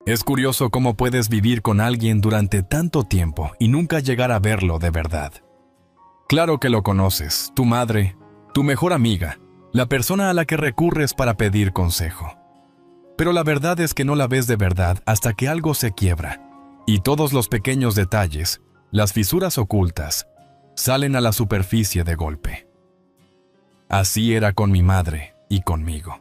Es curioso cómo puedes vivir con alguien durante tanto tiempo y nunca llegar a verlo de verdad. Claro que lo conoces, tu madre, tu mejor amiga, la persona a la que recurres para pedir consejo. Pero la verdad es que no la ves de verdad hasta que algo se quiebra, y todos los pequeños detalles, las fisuras ocultas, salen a la superficie de golpe. Así era con mi madre y conmigo.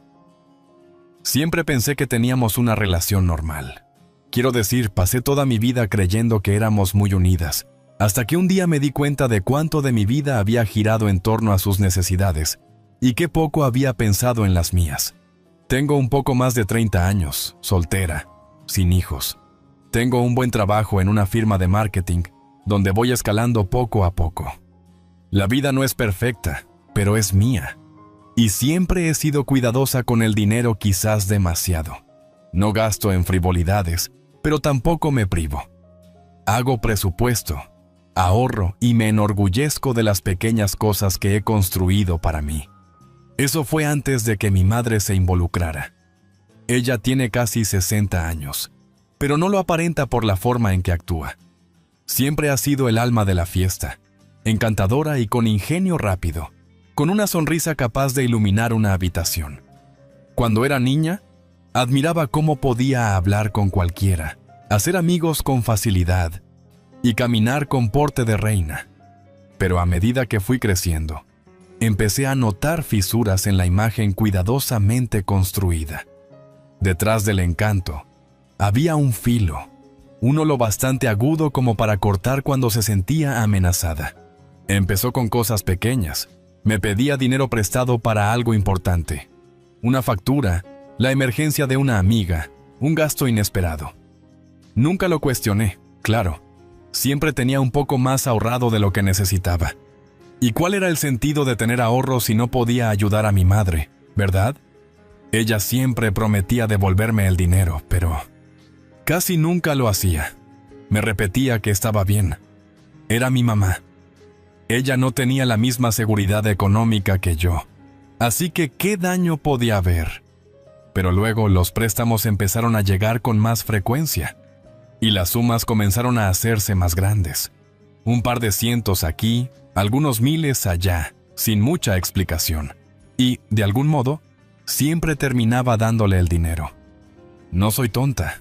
Siempre pensé que teníamos una relación normal. Quiero decir, pasé toda mi vida creyendo que éramos muy unidas, hasta que un día me di cuenta de cuánto de mi vida había girado en torno a sus necesidades y qué poco había pensado en las mías. Tengo un poco más de 30 años, soltera, sin hijos. Tengo un buen trabajo en una firma de marketing, donde voy escalando poco a poco. La vida no es perfecta, pero es mía. Y siempre he sido cuidadosa con el dinero, quizás demasiado. No gasto en frivolidades, pero tampoco me privo. Hago presupuesto, ahorro y me enorgullezco de las pequeñas cosas que he construido para mí. Eso fue antes de que mi madre se involucrara. Ella tiene casi 60 años, pero no lo aparenta por la forma en que actúa. Siempre ha sido el alma de la fiesta, encantadora y con ingenio rápido, con una sonrisa capaz de iluminar una habitación. Cuando era niña, admiraba cómo podía hablar con cualquiera, hacer amigos con facilidad y caminar con porte de reina. Pero a medida que fui creciendo, empecé a notar fisuras en la imagen cuidadosamente construida. Detrás del encanto, había un filo, uno lo bastante agudo como para cortar cuando se sentía amenazada. Empezó con cosas pequeñas. Me pedía dinero prestado para algo importante. Una factura, la emergencia de una amiga, un gasto inesperado. Nunca lo cuestioné, claro. Siempre tenía un poco más ahorrado de lo que necesitaba. ¿Y cuál era el sentido de tener ahorros si no podía ayudar a mi madre, verdad? Ella siempre prometía devolverme el dinero, pero casi nunca lo hacía. Me repetía que estaba bien. Era mi mamá. Ella no tenía la misma seguridad económica que yo. Así que, ¿qué daño podía haber? Pero luego los préstamos empezaron a llegar con más frecuencia. Y las sumas comenzaron a hacerse más grandes. Un par de cientos aquí, algunos miles allá, sin mucha explicación. Y, de algún modo, siempre terminaba dándole el dinero. No soy tonta.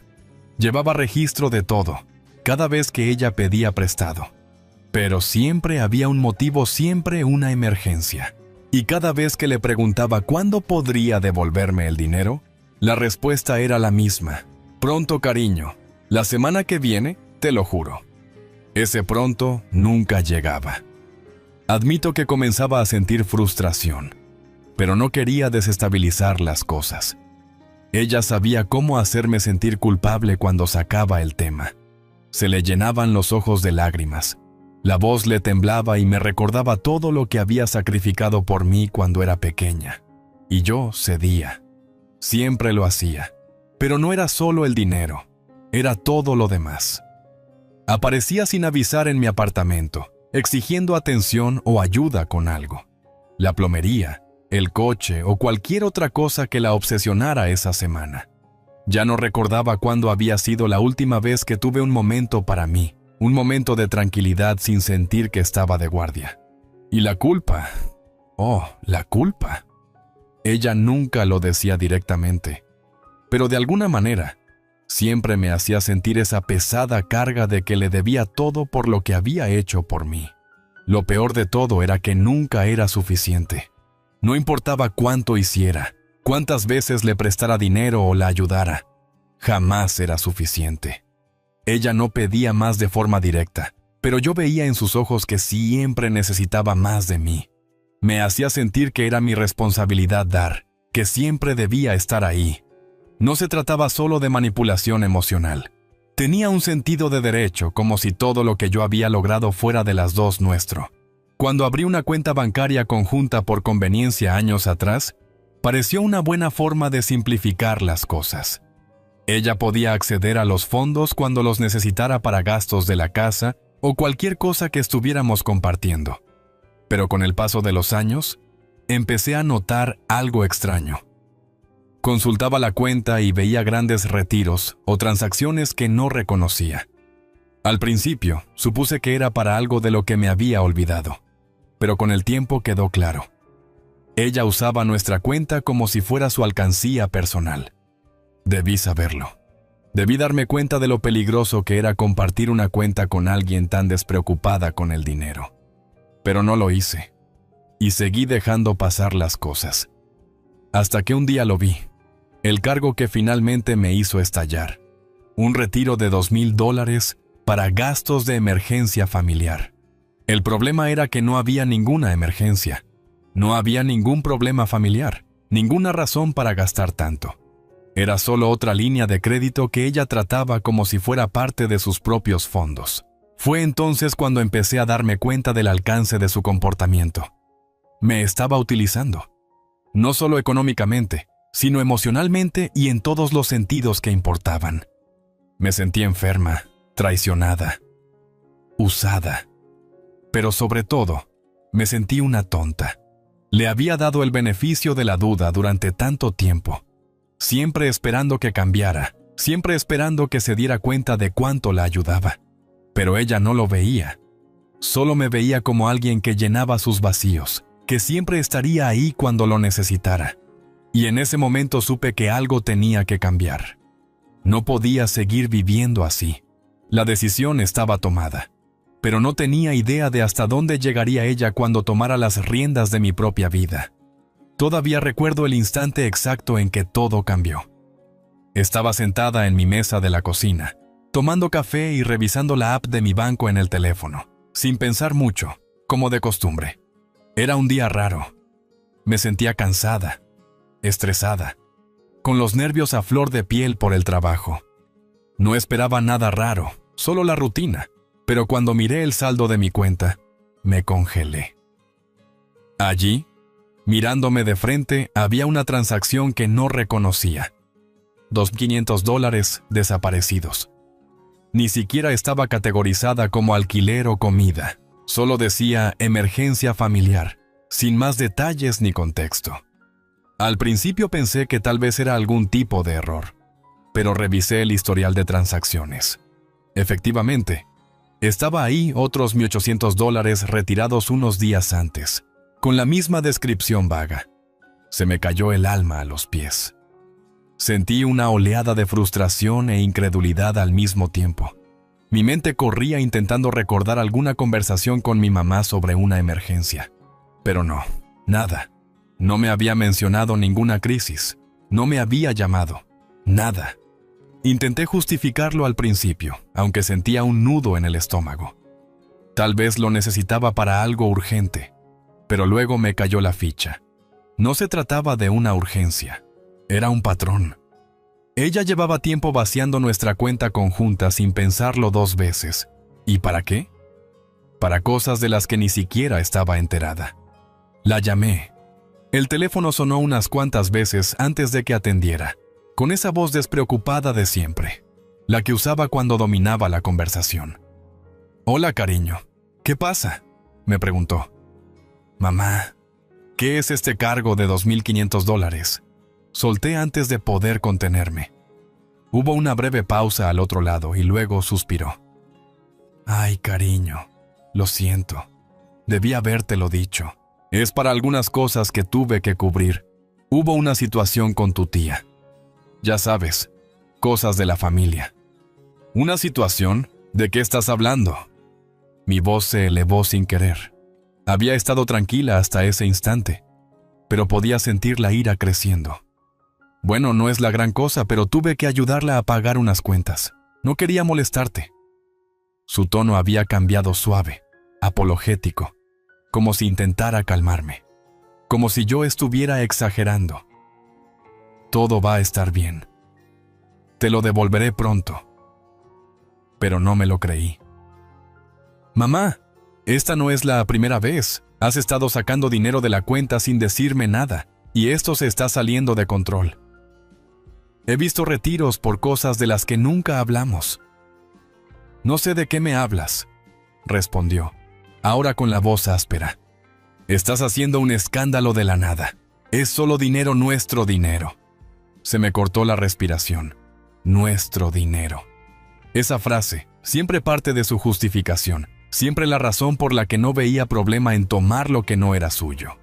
Llevaba registro de todo, cada vez que ella pedía prestado. Pero siempre había un motivo, siempre una emergencia. Y cada vez que le preguntaba cuándo podría devolverme el dinero, la respuesta era la misma. Pronto, cariño. La semana que viene, te lo juro. Ese pronto nunca llegaba. Admito que comenzaba a sentir frustración, pero no quería desestabilizar las cosas. Ella sabía cómo hacerme sentir culpable cuando sacaba el tema. Se le llenaban los ojos de lágrimas. La voz le temblaba y me recordaba todo lo que había sacrificado por mí cuando era pequeña. Y yo cedía. Siempre lo hacía. Pero no era solo el dinero, era todo lo demás. Aparecía sin avisar en mi apartamento, exigiendo atención o ayuda con algo. La plomería, el coche o cualquier otra cosa que la obsesionara esa semana. Ya no recordaba cuándo había sido la última vez que tuve un momento para mí. Un momento de tranquilidad sin sentir que estaba de guardia. Y la culpa. Oh, la culpa. Ella nunca lo decía directamente, pero de alguna manera, siempre me hacía sentir esa pesada carga de que le debía todo por lo que había hecho por mí. Lo peor de todo era que nunca era suficiente. No importaba cuánto hiciera, cuántas veces le prestara dinero o la ayudara. Jamás era suficiente. Ella no pedía más de forma directa, pero yo veía en sus ojos que siempre necesitaba más de mí. Me hacía sentir que era mi responsabilidad dar, que siempre debía estar ahí. No se trataba solo de manipulación emocional. Tenía un sentido de derecho, como si todo lo que yo había logrado fuera de las dos nuestro. Cuando abrí una cuenta bancaria conjunta por conveniencia años atrás, pareció una buena forma de simplificar las cosas. Ella podía acceder a los fondos cuando los necesitara para gastos de la casa o cualquier cosa que estuviéramos compartiendo. Pero con el paso de los años, empecé a notar algo extraño. Consultaba la cuenta y veía grandes retiros o transacciones que no reconocía. Al principio, supuse que era para algo de lo que me había olvidado, pero con el tiempo quedó claro. Ella usaba nuestra cuenta como si fuera su alcancía personal. Debí saberlo. Debí darme cuenta de lo peligroso que era compartir una cuenta con alguien tan despreocupada con el dinero. Pero no lo hice, y seguí dejando pasar las cosas. Hasta que un día lo vi, el cargo que finalmente me hizo estallar. Un retiro de $2,000 para gastos de emergencia familiar. El problema era que no había ninguna emergencia. No había ningún problema familiar, ninguna razón para gastar tanto. Era solo otra línea de crédito que ella trataba como si fuera parte de sus propios fondos. Fue entonces cuando empecé a darme cuenta del alcance de su comportamiento. Me estaba utilizando. No solo económicamente, sino emocionalmente y en todos los sentidos que importaban. Me sentí enferma, traicionada, usada. Pero sobre todo, me sentí una tonta. Le había dado el beneficio de la duda durante tanto tiempo, siempre esperando que cambiara, siempre esperando que se diera cuenta de cuánto la ayudaba. Pero ella no lo veía. Solo me veía como alguien que llenaba sus vacíos, que siempre estaría ahí cuando lo necesitara. Y en ese momento supe que algo tenía que cambiar. No podía seguir viviendo así. La decisión estaba tomada, pero no tenía idea de hasta dónde llegaría ella cuando tomara las riendas de mi propia vida. Todavía recuerdo el instante exacto en que todo cambió. Estaba sentada en mi mesa de la cocina, tomando café y revisando la app de mi banco en el teléfono, sin pensar mucho, como de costumbre. Era un día raro. Me sentía cansada, estresada, con los nervios a flor de piel por el trabajo. No esperaba nada raro, solo la rutina, pero cuando miré el saldo de mi cuenta, me congelé. Allí, mirándome de frente, había una transacción que no reconocía. $2,500 desaparecidos. Ni siquiera estaba categorizada como alquiler o comida. Solo decía emergencia familiar, sin más detalles ni contexto. Al principio pensé que tal vez era algún tipo de error, pero revisé el historial de transacciones. Efectivamente, estaba ahí otros $1,800 retirados unos días antes, con la misma descripción vaga. Se me cayó el alma a los pies. Sentí una oleada de frustración e incredulidad al mismo tiempo. Mi mente corría intentando recordar alguna conversación con mi mamá sobre una emergencia. Pero no, nada. No me había mencionado ninguna crisis. No me había llamado. Nada. Intenté justificarlo al principio, aunque sentía un nudo en el estómago. Tal vez lo necesitaba para algo urgente, pero luego me cayó la ficha. No se trataba de una urgencia. Era un patrón. Ella llevaba tiempo vaciando nuestra cuenta conjunta sin pensarlo 2 veces. ¿Y para qué? Para cosas de las que ni siquiera estaba enterada. La llamé. El teléfono sonó unas cuantas veces antes de que atendiera, con esa voz despreocupada de siempre, la que usaba cuando dominaba la conversación. «Hola, cariño. ¿Qué pasa?», me preguntó. «Mamá, ¿qué es este cargo de $2,500?», solté antes de poder contenerme. Hubo una breve pausa al otro lado y luego suspiró. «Ay, cariño, lo siento. Debí habértelo dicho. Es para algunas cosas que tuve que cubrir. Hubo una situación con tu tía. Ya sabes, cosas de la familia». «¿Una situación? ¿De qué estás hablando?». Mi voz se elevó sin querer. Había estado tranquila hasta ese instante, pero podía sentir la ira creciendo. «Bueno, no es la gran cosa, pero tuve que ayudarla a pagar unas cuentas. No quería molestarte». Su tono había cambiado suave, apologético, como si intentara calmarme, como si yo estuviera exagerando. «Todo va a estar bien. Te lo devolveré pronto». Pero no me lo creí. «Mamá, esta no es la primera vez. Has estado sacando dinero de la cuenta sin decirme nada, y esto se está saliendo de control. He visto retiros por cosas de las que nunca hablamos». «No sé de qué me hablas», respondió, ahora con la voz áspera. «Estás haciendo un escándalo de la nada. Es solo dinero, nuestro dinero». Se me cortó la respiración. Nuestro dinero. Esa frase, siempre parte de su justificación, siempre la razón por la que no veía problema en tomar lo que no era suyo.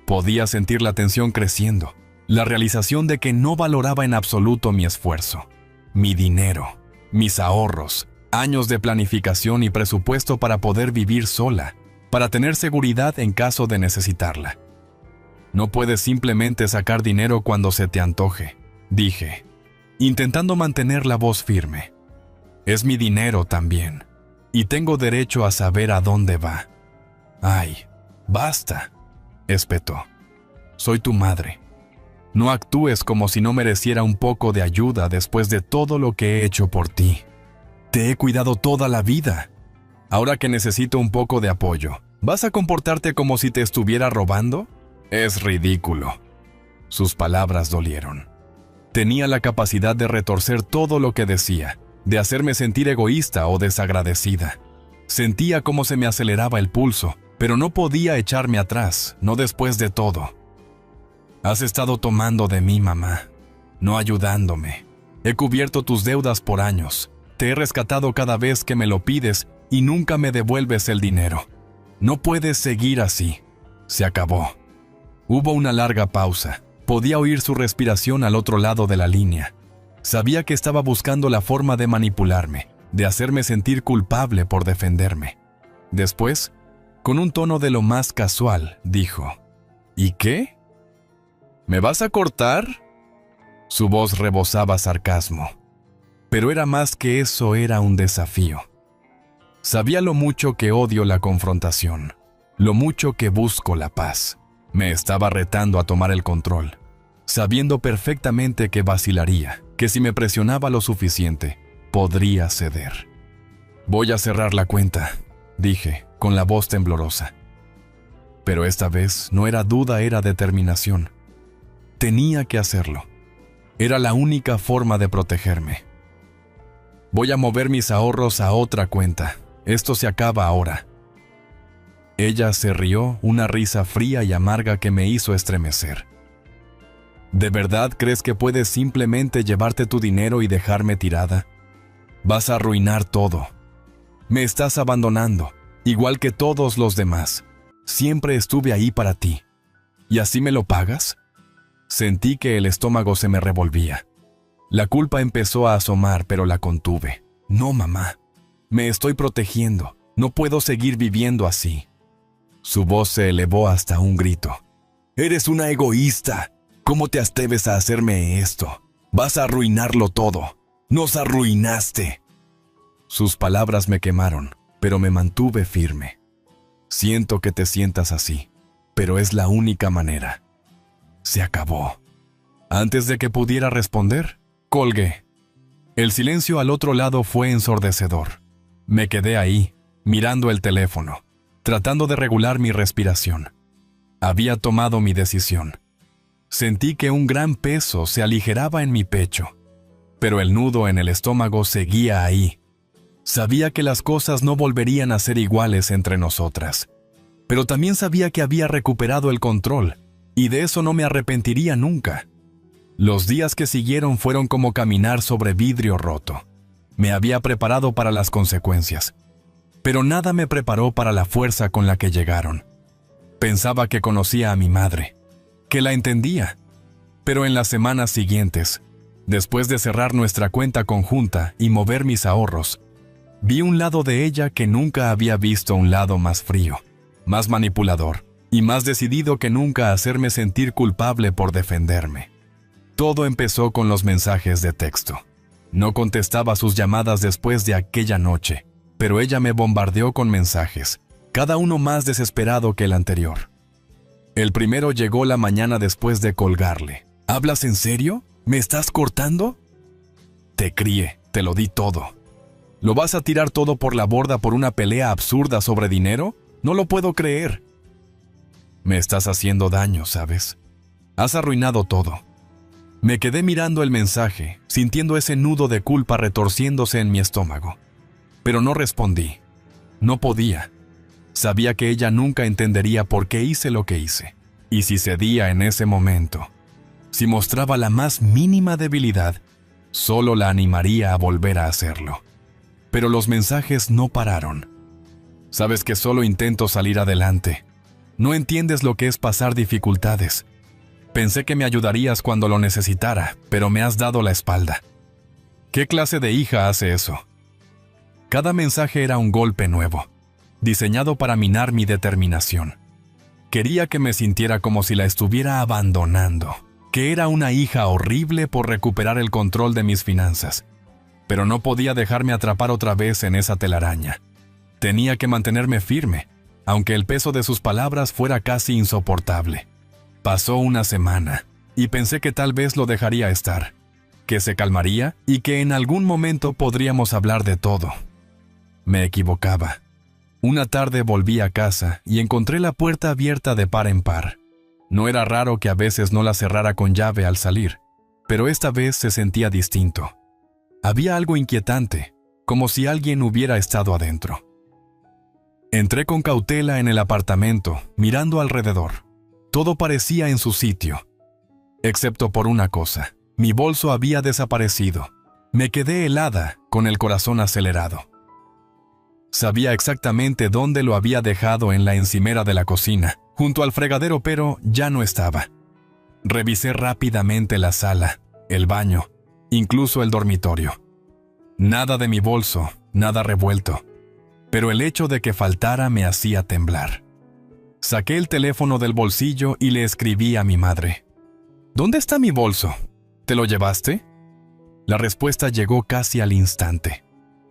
Podía sentir la tensión creciendo, la realización de que no valoraba en absoluto mi esfuerzo, mi dinero, mis ahorros, años de planificación y presupuesto para poder vivir sola, para tener seguridad en caso de necesitarla. No puedes simplemente sacar dinero cuando se te antoje, dije, intentando mantener la voz firme. Es mi dinero también, y tengo derecho a saber a dónde va. Ay, basta, espetó. Soy tu madre. No actúes como si no mereciera un poco de ayuda después de todo lo que he hecho por ti. Te he cuidado toda la vida. Ahora que necesito un poco de apoyo, ¿vas a comportarte como si te estuviera robando? Es ridículo. Sus palabras dolieron. Tenía la capacidad de retorcer todo lo que decía, de hacerme sentir egoísta o desagradecida. Sentía cómo se me aceleraba el pulso, pero no podía echarme atrás, no después de todo. Has estado tomando de mí, mamá, no ayudándome. He cubierto tus deudas por años. Te he rescatado cada vez que me lo pides y nunca me devuelves el dinero. No puedes seguir así. Se acabó. Hubo una larga pausa. Podía oír su respiración al otro lado de la línea. Sabía que estaba buscando la forma de manipularme, de hacerme sentir culpable por defenderme. Después, con un tono de lo más casual, dijo: ¿Y qué? ¿Me vas a cortar? Su voz rebosaba sarcasmo. Pero era más que eso, era un desafío. Sabía lo mucho que odio la confrontación, lo mucho que busco la paz. Me estaba retando a tomar el control, sabiendo perfectamente que vacilaría, que si me presionaba lo suficiente, podría ceder. Voy a cerrar la cuenta, dije, con la voz temblorosa. Pero esta vez no era duda, era determinación. Tenía que hacerlo. Era la única forma de protegerme. Voy a mover mis ahorros a otra cuenta. Esto se acaba ahora. Ella se rió, una risa fría y amarga que me hizo estremecer. ¿De verdad crees que puedes simplemente llevarte tu dinero y dejarme tirada? Vas a arruinar todo. Me estás abandonando, igual que todos los demás. Siempre estuve ahí para ti. ¿Y así me lo pagas? Sentí que el estómago se me revolvía. La culpa empezó a asomar, pero la contuve. No, mamá. Me estoy protegiendo. No puedo seguir viviendo así. Su voz se elevó hasta un grito. ¡Eres una egoísta! ¿Cómo te atreves a hacerme esto? Vas a arruinarlo todo. ¡Nos arruinaste! Sus palabras me quemaron, pero me mantuve firme. Siento que te sientas así, pero es la única manera. Se acabó. Antes de que pudiera responder, colgué. El silencio al otro lado fue ensordecedor. Me quedé ahí, mirando el teléfono, tratando de regular mi respiración. Había tomado mi decisión. Sentí que un gran peso se aligeraba en mi pecho, pero el nudo en el estómago seguía ahí. Sabía que las cosas no volverían a ser iguales entre nosotras, pero también sabía que había recuperado el control, y de eso no me arrepentiría nunca. Los días que siguieron fueron como caminar sobre vidrio roto. Me había preparado para las consecuencias, pero nada me preparó para la fuerza con la que llegaron. Pensaba que conocía a mi madre, que la entendía, pero en las semanas siguientes, después de cerrar nuestra cuenta conjunta y mover mis ahorros, vi un lado de ella que nunca había visto, un lado más frío, más manipulador y más decidido que nunca a hacerme sentir culpable por defenderme. Todo empezó con los mensajes de texto. No contestaba sus llamadas después de aquella noche, pero ella me bombardeó con mensajes, cada uno más desesperado que el anterior. El primero llegó la mañana después de colgarle. ¿Hablas en serio? ¿Me estás cortando? Te crié, te lo di todo. ¿Lo vas a tirar todo por la borda por una pelea absurda sobre dinero? No lo puedo creer. Me estás haciendo daño, ¿sabes? Has arruinado todo. Me quedé mirando el mensaje, sintiendo ese nudo de culpa retorciéndose en mi estómago. Pero no respondí. No podía. Sabía que ella nunca entendería por qué hice lo que hice. Y si cedía en ese momento, Si mostraba la más mínima debilidad, solo la animaría a volver a hacerlo. Pero los mensajes no pararon. Sabes que solo intento salir adelante. No entiendes lo que es pasar dificultades. Pensé que me ayudarías cuando lo necesitara, pero me has dado la espalda. ¿Qué clase de hija hace eso? Cada mensaje era un golpe nuevo, diseñado para minar mi determinación. Quería que me sintiera como si la estuviera abandonando, que era una hija horrible por recuperar el control de mis finanzas. Pero no podía dejarme atrapar otra vez en esa telaraña. Tenía que mantenerme firme, aunque el peso de sus palabras fuera casi insoportable. Pasó una semana, y pensé que tal vez lo dejaría estar, que se calmaría y que en algún momento podríamos hablar de todo. Me equivocaba. Una tarde volví a casa y encontré la puerta abierta de par en par. No era raro que a veces no la cerrara con llave al salir, pero esta vez se sentía distinto. Había algo inquietante, como si alguien hubiera estado adentro. Entré con cautela en el apartamento, mirando alrededor. Todo parecía en su sitio, excepto por una cosa. Mi bolso había desaparecido. Me quedé helada, con el corazón acelerado. Sabía exactamente dónde lo había dejado en la encimera de la cocina, junto al fregadero, pero ya no estaba. Revisé rápidamente la sala, el baño, incluso el dormitorio. Nada de mi bolso, nada revuelto. Pero el hecho de que faltara me hacía temblar. Saqué el teléfono del bolsillo y le escribí a mi madre. ¿Dónde está mi bolso? ¿Te lo llevaste? La respuesta llegó casi al instante.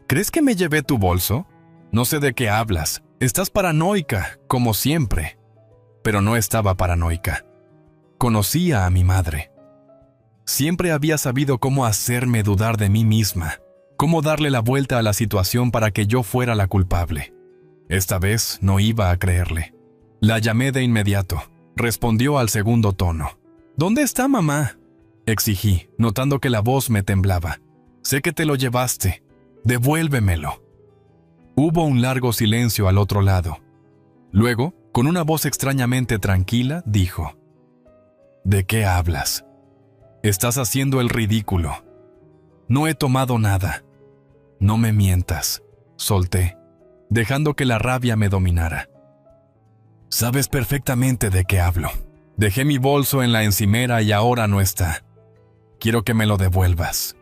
¿Crees que me llevé tu bolso? No sé de qué hablas. Estás paranoica, como siempre. Pero no estaba paranoica. Conocía a mi madre. Siempre había sabido cómo hacerme dudar de mí misma, cómo darle la vuelta a la situación para que yo fuera la culpable. Esta vez no iba a creerle. La llamé de inmediato. Respondió al segundo tono. ¿Dónde está mamá?, exigí, notando que la voz me temblaba. Sé que te lo llevaste. Devuélvemelo. Hubo un largo silencio al otro lado. Luego, con una voz extrañamente tranquila, dijo: ¿De qué hablas? Estás haciendo el ridículo. No he tomado nada. No me mientas, solté, dejando que la rabia me dominara. Sabes perfectamente de qué hablo. Dejé mi bolso en la encimera y ahora no está. Quiero que me lo devuelvas.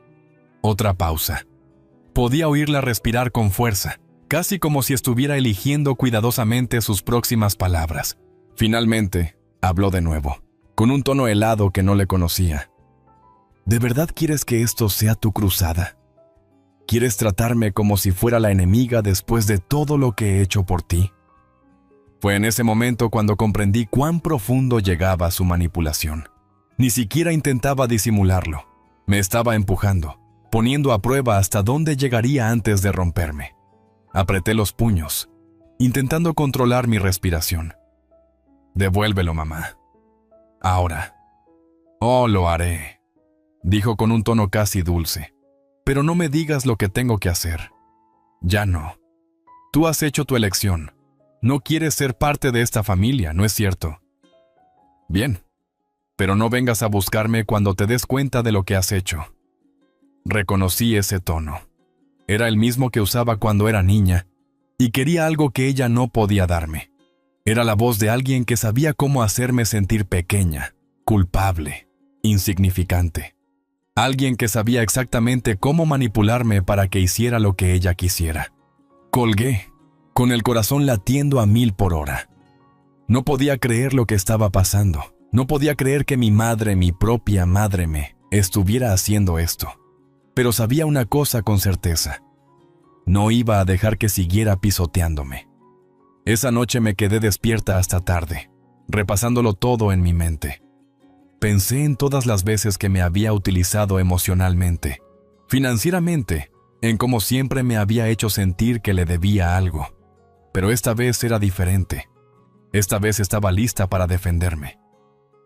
Otra pausa. Podía oírla respirar con fuerza, casi como si estuviera eligiendo cuidadosamente sus próximas palabras. Finalmente, habló de nuevo, con un tono helado que no le conocía. ¿De verdad quieres que esto sea tu cruzada? ¿Quieres tratarme como si fuera la enemiga después de todo lo que he hecho por ti? Fue en ese momento cuando comprendí cuán profundo llegaba su manipulación. Ni siquiera intentaba disimularlo. Me estaba empujando, poniendo a prueba hasta dónde llegaría antes de romperme. Apreté los puños, intentando controlar mi respiración. Devuélvelo, mamá. Ahora. Oh, lo haré, dijo con un tono casi dulce. Pero no me digas lo que tengo que hacer. Ya no. Tú has hecho tu elección. No quieres ser parte de esta familia, ¿no es cierto? Bien. Pero no vengas a buscarme cuando te des cuenta de lo que has hecho. Reconocí ese tono. Era el mismo que usaba cuando era niña, y quería algo que ella no podía darme. Era la voz de alguien que sabía cómo hacerme sentir pequeña, culpable, insignificante. Alguien que sabía exactamente cómo manipularme para que hiciera lo que ella quisiera. Colgué, con el corazón latiendo a 1000 por hora. No podía creer lo que estaba pasando. No podía creer que mi madre, mi propia madre, me estuviera haciendo esto. Pero sabía una cosa con certeza. No iba a dejar que siguiera pisoteándome. Esa noche me quedé despierta hasta tarde, repasándolo todo en mi mente. Pensé en todas las veces que me había utilizado emocionalmente, financieramente, en cómo siempre me había hecho sentir que le debía algo. Pero esta vez era diferente. Esta vez estaba lista para defenderme.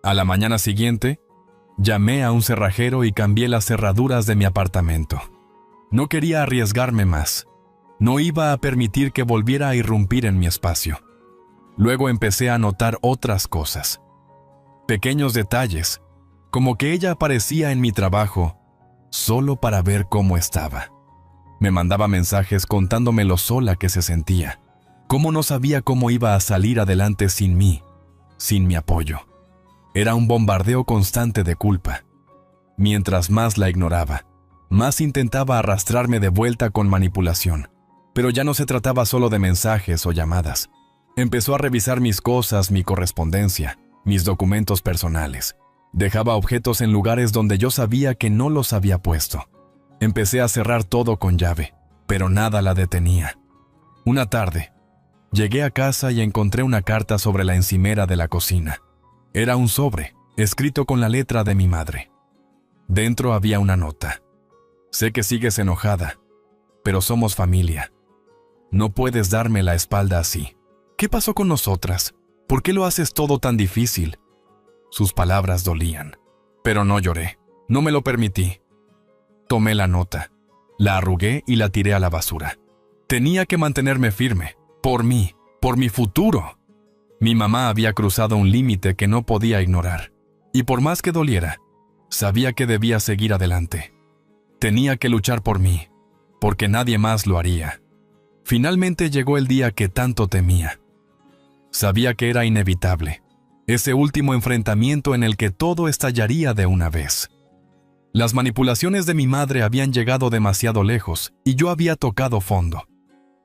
A la mañana siguiente, llamé a un cerrajero y cambié las cerraduras de mi apartamento. No quería arriesgarme más. No iba a permitir que volviera a irrumpir en mi espacio. Luego empecé a notar otras cosas. Pequeños detalles, como que ella aparecía en mi trabajo solo para ver cómo estaba. Me mandaba mensajes contándome lo sola que se sentía, cómo no sabía cómo iba a salir adelante sin mí, sin mi apoyo. Era un bombardeo constante de culpa. Mientras más la ignoraba, más intentaba arrastrarme de vuelta con manipulación. Pero ya no se trataba solo de mensajes o llamadas. Empezó a revisar mis cosas, mi correspondencia, mis documentos personales. Dejaba objetos en lugares donde yo sabía que no los había puesto. Empecé a cerrar todo con llave, pero nada la detenía. Una tarde, llegué a casa y encontré una carta sobre la encimera de la cocina. Era un sobre, escrito con la letra de mi madre. Dentro había una nota. Sé que sigues enojada, pero somos familia. No puedes darme la espalda así. ¿Qué pasó con nosotras? ¿Por qué lo haces todo tan difícil? Sus palabras dolían, pero no lloré. No me lo permití. Tomé la nota, la arrugué y la tiré a la basura. Tenía que mantenerme firme, por mí, por mi futuro. Mi mamá había cruzado un límite que no podía ignorar, y por más que doliera, sabía que debía seguir adelante. Tenía que luchar por mí, porque nadie más lo haría. Finalmente llegó el día que tanto temía. Sabía que era inevitable, ese último enfrentamiento en el que todo estallaría de una vez. Las manipulaciones de mi madre habían llegado demasiado lejos y yo había tocado fondo.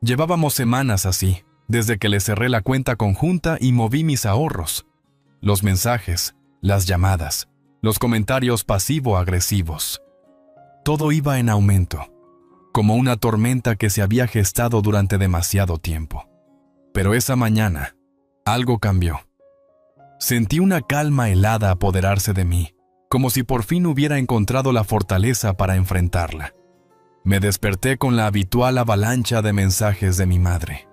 Llevábamos semanas así, desde que le cerré la cuenta conjunta y moví mis ahorros. Los mensajes, las llamadas, los comentarios pasivo-agresivos. Todo iba en aumento, como una tormenta que se había gestado durante demasiado tiempo. Pero esa mañana, algo cambió. Sentí una calma helada apoderarse de mí, como si por fin hubiera encontrado la fortaleza para enfrentarla. Me desperté con la habitual avalancha de mensajes de mi madre,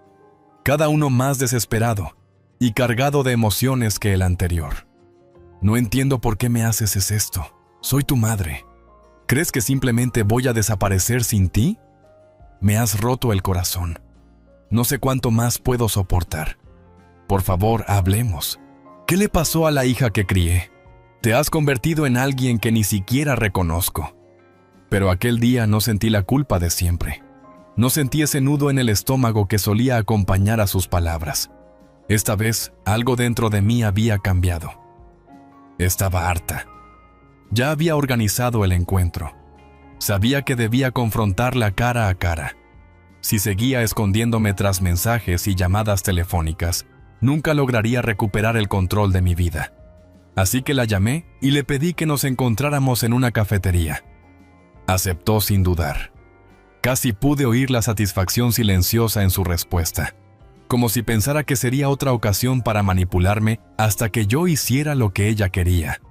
cada uno más desesperado y cargado de emociones que el anterior. No entiendo por qué me haces esto. Soy tu madre. ¿Crees que simplemente voy a desaparecer sin ti? Me has roto el corazón. No sé cuánto más puedo soportar. Por favor, hablemos. ¿Qué le pasó a la hija que crié? Te has convertido en alguien que ni siquiera reconozco. Pero aquel día no sentí la culpa de siempre. No sentí ese nudo en el estómago que solía acompañar a sus palabras. Esta vez, algo dentro de mí había cambiado. Estaba harta. Ya había organizado el encuentro. Sabía que debía confrontarla cara a cara. Si seguía escondiéndome tras mensajes y llamadas telefónicas, nunca lograría recuperar el control de mi vida. Así que la llamé y le pedí que nos encontráramos en una cafetería. Aceptó sin dudar. Casi pude oír la satisfacción silenciosa en su respuesta, como si pensara que sería otra ocasión para manipularme hasta que yo hiciera lo que ella quería.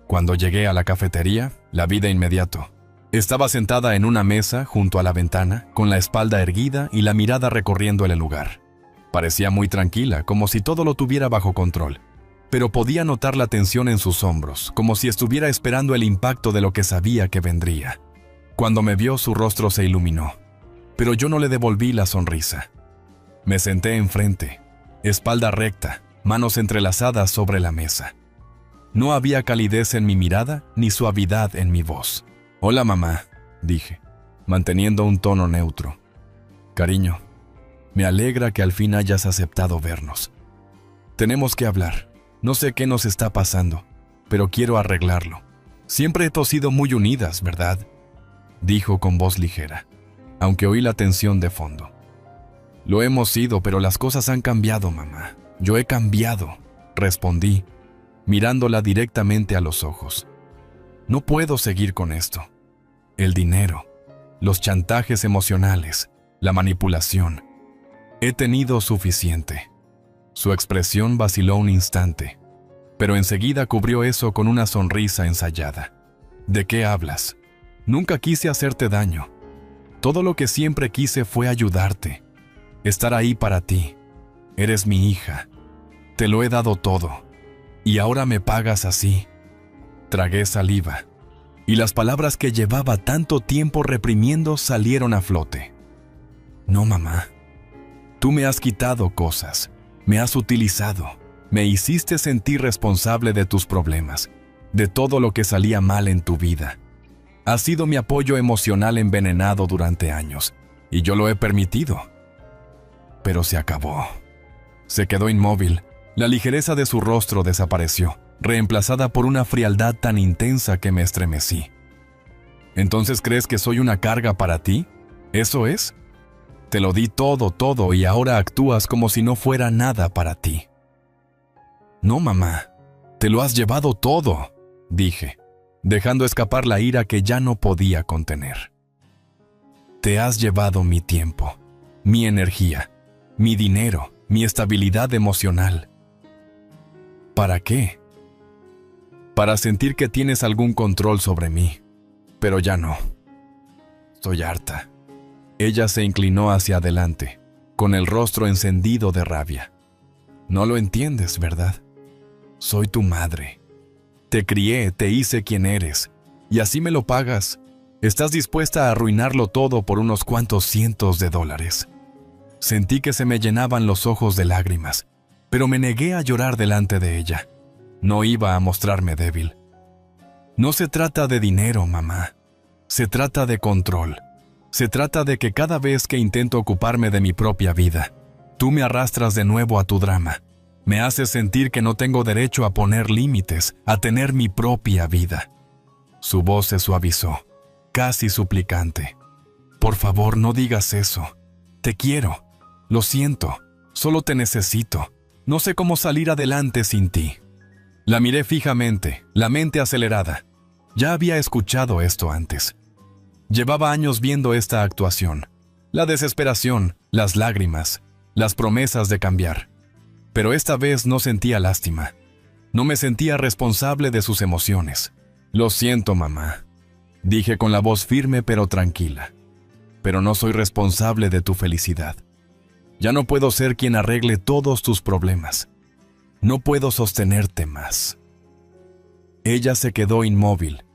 Cuando llegué a la cafetería, la vi de inmediato. Estaba sentada en una mesa junto a la ventana, con la espalda erguida y la mirada recorriendo el lugar. Parecía muy tranquila, como si todo lo tuviera bajo control, pero podía notar la tensión en sus hombros, como si estuviera esperando el impacto de lo que sabía que vendría. Cuando me vio, su rostro se iluminó, pero yo no le devolví la sonrisa. Me senté enfrente, espalda recta, manos entrelazadas sobre la mesa. No había calidez en mi mirada ni suavidad en mi voz. «Hola, mamá», dije, manteniendo un tono neutro. «Cariño, me alegra que al fin hayas aceptado vernos. Tenemos que hablar. No sé qué nos está pasando, pero quiero arreglarlo. Siempre hemos sido muy unidas, ¿verdad?», dijo con voz ligera, aunque oí la tensión de fondo. «Lo hemos sido, pero las cosas han cambiado, mamá. Yo he cambiado», respondí, mirándola directamente a los ojos. «No puedo seguir con esto. El dinero, los chantajes emocionales, la manipulación. He tenido suficiente». Su expresión vaciló un instante, pero enseguida cubrió eso con una sonrisa ensayada. «¿De qué hablas? Nunca quise hacerte daño. Todo lo que siempre quise fue ayudarte, estar ahí para ti. Eres mi hija. Te lo he dado todo. Y ahora me pagas así». Tragué saliva, y las palabras que llevaba tanto tiempo reprimiendo salieron a flote. «No, mamá. Tú me has quitado cosas. Me has utilizado. Me hiciste sentir responsable de tus problemas. de todo lo que salía mal en tu vida. Has sido mi apoyo emocional envenenado durante años, y yo lo he permitido. Pero se acabó. Se quedó inmóvil. La ligereza de su rostro desapareció, reemplazada por una frialdad tan intensa que me estremecí. ¿Entonces crees que soy una carga para ti? ¿Eso es? Te lo di todo, y ahora actúas como si no fuera nada para ti. No, mamá, te lo has llevado todo, dije, dejando escapar la ira que ya no podía contener. Te has llevado mi tiempo, mi energía, mi dinero, mi estabilidad emocional. ¿Para qué? Para sentir que tienes algún control sobre mí, pero ya no. Estoy harta. Ella se inclinó hacia adelante, con el rostro encendido de rabia. No lo entiendes, ¿verdad? Soy tu madre. Te crié, te hice quien eres, y así me lo pagas. Estás dispuesta a arruinarlo todo por unos cuantos cientos de dólares. Sentí que se me llenaban los ojos de lágrimas, pero me negué a llorar delante de ella. No iba a mostrarme débil. No se trata de dinero, mamá. Se trata de control. Se trata de que cada vez que intento ocuparme de mi propia vida, tú me arrastras de nuevo a tu drama. Me haces sentir que no tengo derecho a poner límites, a tener mi propia vida. Su voz se suavizó, casi suplicante. Por favor, no digas eso. Te quiero. Lo siento. Solo te necesito. No sé cómo salir adelante sin ti. La miré fijamente, la mente acelerada. Ya había escuchado esto antes. Llevaba años viendo esta actuación. La desesperación, las lágrimas, las promesas de cambiar. Pero esta vez no sentía lástima. No me sentía responsable de sus emociones. Lo siento, mamá, dije con la voz firme pero tranquila. Pero no soy responsable de tu felicidad. Ya no puedo ser quien arregle todos tus problemas. No puedo sostenerte más. Ella se quedó inmóvil,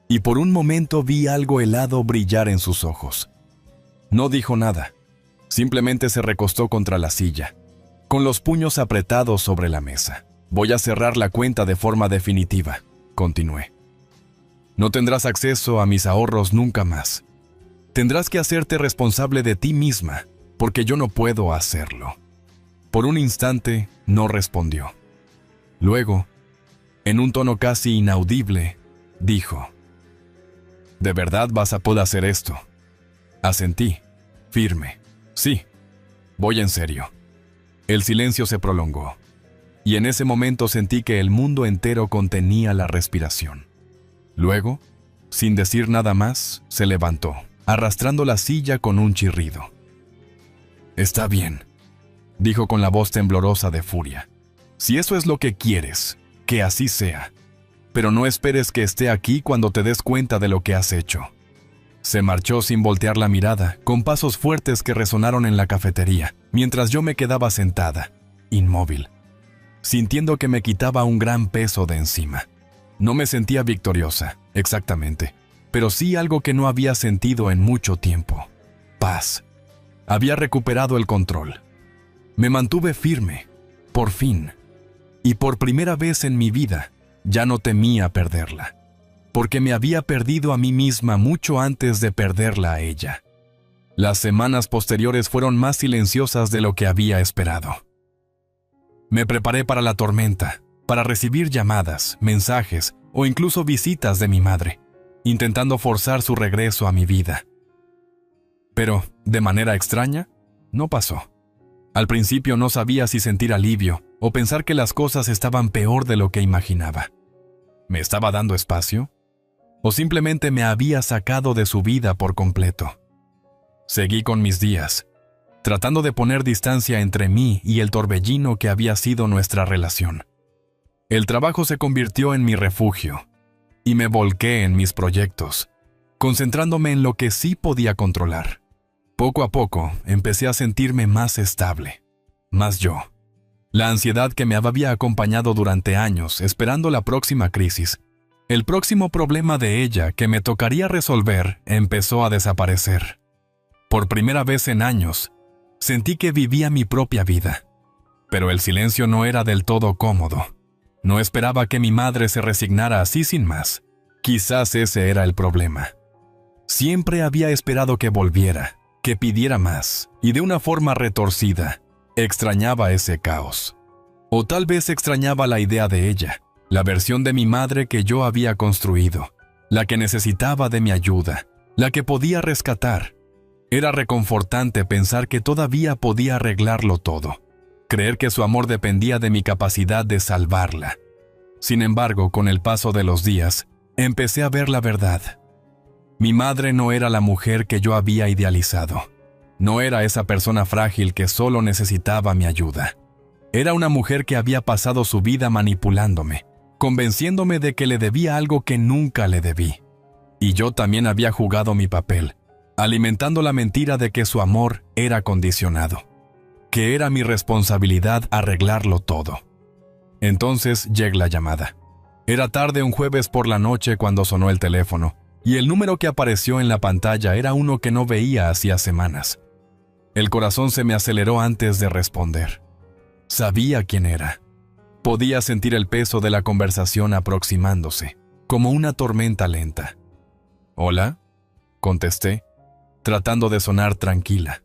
y por un momento vi algo helado brillar en sus ojos. No dijo nada, simplemente se recostó contra la silla, con los puños apretados sobre la mesa. Voy a cerrar la cuenta de forma definitiva, continué. No tendrás acceso a mis ahorros nunca más. Tendrás que hacerte responsable de ti misma, porque yo no puedo hacerlo. Por un instante, no respondió. Luego, en un tono casi inaudible, dijo: ¿De verdad vas a poder hacer esto? Asentí, firme. Sí, voy en serio. El silencio se prolongó, y en ese momento sentí que el mundo entero contenía la respiración. Luego, sin decir nada más, se levantó, arrastrando la silla con un chirrido. Está bien, dijo con la voz temblorosa de furia. Si eso es lo que quieres, que así sea. Pero no esperes que esté aquí cuando te des cuenta de lo que has hecho. Se marchó sin voltear la mirada, con pasos fuertes que resonaron en la cafetería, mientras yo me quedaba sentada, inmóvil, sintiendo que me quitaba un gran peso de encima. No me sentía victoriosa, exactamente, pero sí algo que no había sentido en mucho tiempo: paz. Había recuperado el control. Me mantuve firme, por fin, y por primera vez en mi vida, ya no temía perderla, porque me había perdido a mí misma mucho antes de perderla a ella. Las semanas posteriores fueron más silenciosas de lo que había esperado. Me preparé para la tormenta, para recibir llamadas, mensajes o incluso visitas de mi madre, intentando forzar su regreso a mi vida. Pero, de manera extraña, no pasó. Al principio no sabía si sentir alivio o pensar que las cosas estaban peor de lo que imaginaba. ¿Me estaba dando espacio? ¿O simplemente me había sacado de su vida por completo? Seguí con mis días, tratando de poner distancia entre mí y el torbellino que había sido nuestra relación. El trabajo se convirtió en mi refugio, y me volqué en mis proyectos, concentrándome en lo que sí podía controlar. Poco a poco empecé a sentirme más estable, más yo. La ansiedad que me había acompañado durante años esperando la próxima crisis, el próximo problema de ella que me tocaría resolver, empezó a desaparecer. Por primera vez en años, sentí que vivía mi propia vida, pero el silencio no era del todo cómodo. No esperaba que mi madre se resignara así sin más. Quizás ese era el problema. Siempre había esperado que volviera, que pidiera más, y de una forma retorcida, extrañaba ese caos. O tal vez extrañaba la idea de ella, la versión de mi madre que yo había construido, la que necesitaba de mi ayuda, la que podía rescatar. Era reconfortante pensar que todavía podía arreglarlo todo, creer que su amor dependía de mi capacidad de salvarla. Sin embargo, con el paso de los días, empecé a ver la verdad. Mi madre no era la mujer que yo había idealizado. No era esa persona frágil que solo necesitaba mi ayuda. Era una mujer que había pasado su vida manipulándome, convenciéndome de que le debía algo que nunca le debí. Y yo también había jugado mi papel, alimentando la mentira de que su amor era condicionado, que era mi responsabilidad arreglarlo todo. Entonces llegó la llamada. Era tarde un jueves por la noche cuando sonó el teléfono, y el número que apareció en la pantalla era uno que no veía hacía semanas. El corazón se me aceleró antes de responder. Sabía quién era. Podía sentir el peso de la conversación aproximándose, como una tormenta lenta. «¿Hola?», contesté, tratando de sonar tranquila.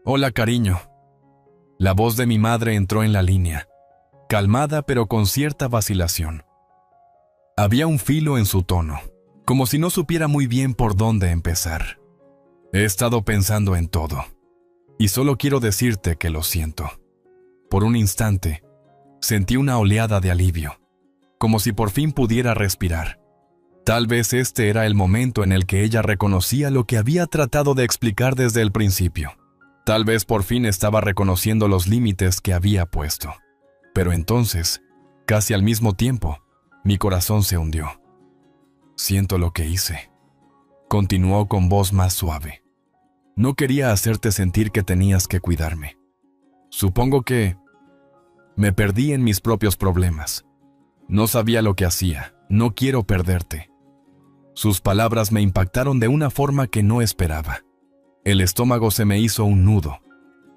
«Hola, cariño». La voz de mi madre entró en la línea, calmada pero con cierta vacilación. Había un filo en su tono, como si no supiera muy bien por dónde empezar. «He estado pensando en todo, y solo quiero decirte que lo siento». Por un instante, sentí una oleada de alivio, como si por fin pudiera respirar. Tal vez este era el momento en el que ella reconocía lo que había tratado de explicar desde el principio. Tal vez por fin estaba reconociendo los límites que había puesto. Pero entonces, casi al mismo tiempo, mi corazón se hundió. «Siento lo que hice», continuó con voz más suave. «No quería hacerte sentir que tenías que cuidarme. Supongo que me perdí en mis propios problemas. No sabía lo que hacía. No quiero perderte». Sus palabras me impactaron de una forma que no esperaba. El estómago se me hizo un nudo,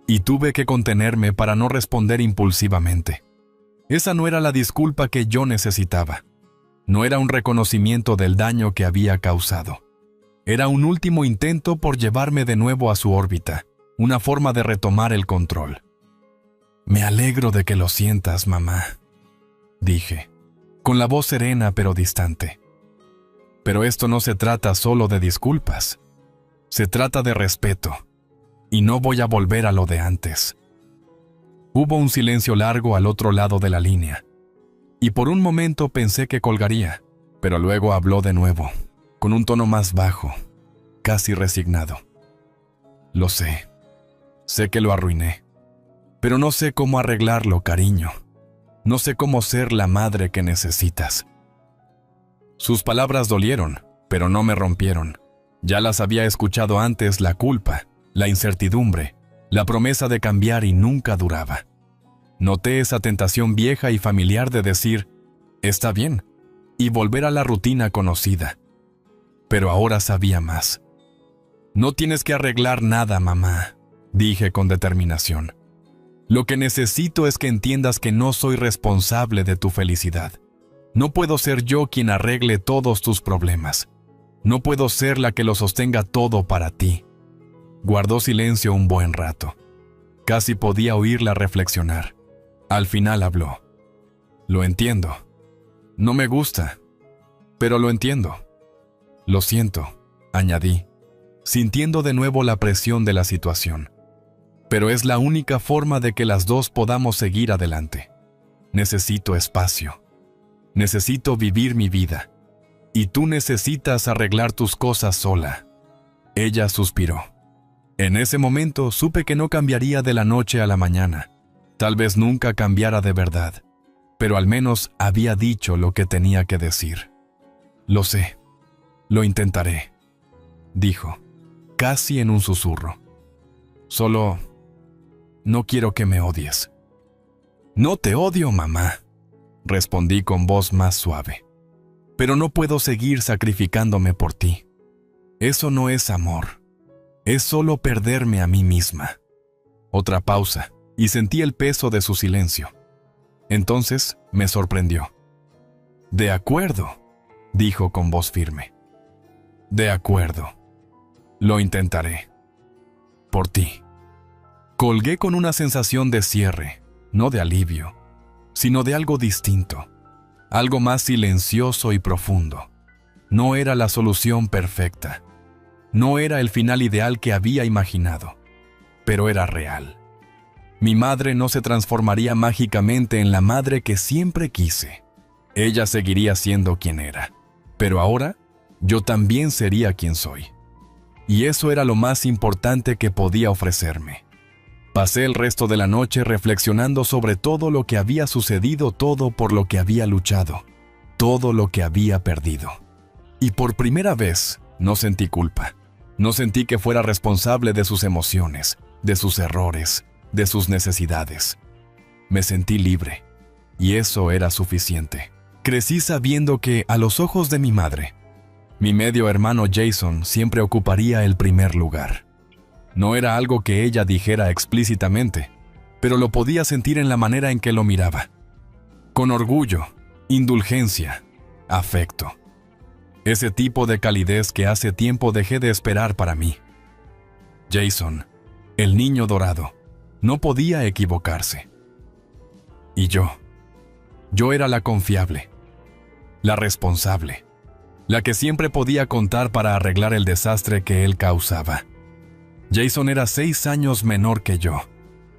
y tuve que contenerme para no responder impulsivamente. Esa no era la disculpa que yo necesitaba. No era un reconocimiento del daño que había causado. Era un último intento por llevarme de nuevo a su órbita, una forma de retomar el control. «Me alegro de que lo sientas, mamá», dije, con la voz serena pero distante. «Pero esto no se trata solo de disculpas. Se trata de respeto, y no voy a volver a lo de antes». Hubo un silencio largo al otro lado de la línea, y por un momento pensé que colgaría, pero luego habló de nuevo, con un tono más bajo, casi resignado. «Lo sé. Sé que lo arruiné. Pero no sé cómo arreglarlo, cariño. No sé cómo ser la madre que necesitas». Sus palabras dolieron, pero no me rompieron. Ya las había escuchado antes: la culpa, la incertidumbre, la promesa de cambiar y nunca duraba. Noté esa tentación vieja y familiar de decir, «está bien», y volver a la rutina conocida. Pero ahora sabía más. «No tienes que arreglar nada, mamá», dije con determinación. «Lo que necesito es que entiendas que no soy responsable de tu felicidad. No puedo ser yo quien arregle todos tus problemas. No puedo ser la que lo sostenga todo para ti». Guardó silencio un buen rato. Casi podía oírla reflexionar. Al final habló. «Lo entiendo. No me gusta, pero lo entiendo. Lo siento», añadí, sintiendo de nuevo la presión de la situación. «Pero es la única forma de que las dos podamos seguir adelante. Necesito espacio. Necesito vivir mi vida. Y tú necesitas arreglar tus cosas sola». Ella suspiró. En ese momento supe que no cambiaría de la noche a la mañana. Tal vez nunca cambiara de verdad, pero al menos había dicho lo que tenía que decir. «Lo sé. Lo intentaré», dijo, casi en un susurro. «Solo no quiero que me odies». «No te odio, mamá», respondí con voz más suave. «Pero no puedo seguir sacrificándome por ti. Eso no es amor. Es solo perderme a mí misma». Otra pausa, y sentí el peso de su silencio. Entonces me sorprendió. «De acuerdo», dijo con voz firme. «De acuerdo. Lo intentaré. Por ti». Colgué con una sensación de cierre, no de alivio, sino de algo distinto, algo más silencioso y profundo. No era la solución perfecta. No era el final ideal que había imaginado, pero era real. Mi madre no se transformaría mágicamente en la madre que siempre quise. Ella seguiría siendo quien era, pero ahora yo también sería quien soy. Y eso era lo más importante que podía ofrecerme. Pasé el resto de la noche reflexionando sobre todo lo que había sucedido, todo por lo que había luchado, todo lo que había perdido. Y por primera vez no sentí culpa. No sentí que fuera responsable de sus emociones, de sus errores, de sus necesidades. Me sentí libre, y eso era suficiente. Crecí sabiendo que, a los ojos de mi madre, mi medio hermano Jason siempre ocuparía el primer lugar. No era algo que ella dijera explícitamente, pero lo podía sentir en la manera en que lo miraba. Con orgullo, indulgencia, afecto. Ese tipo de calidez que hace tiempo dejé de esperar para mí. Jason, el niño dorado, no podía equivocarse. Y yo era la confiable, la responsable, la que siempre podía contar para arreglar el desastre que él causaba. Jason era 6 años menor que yo,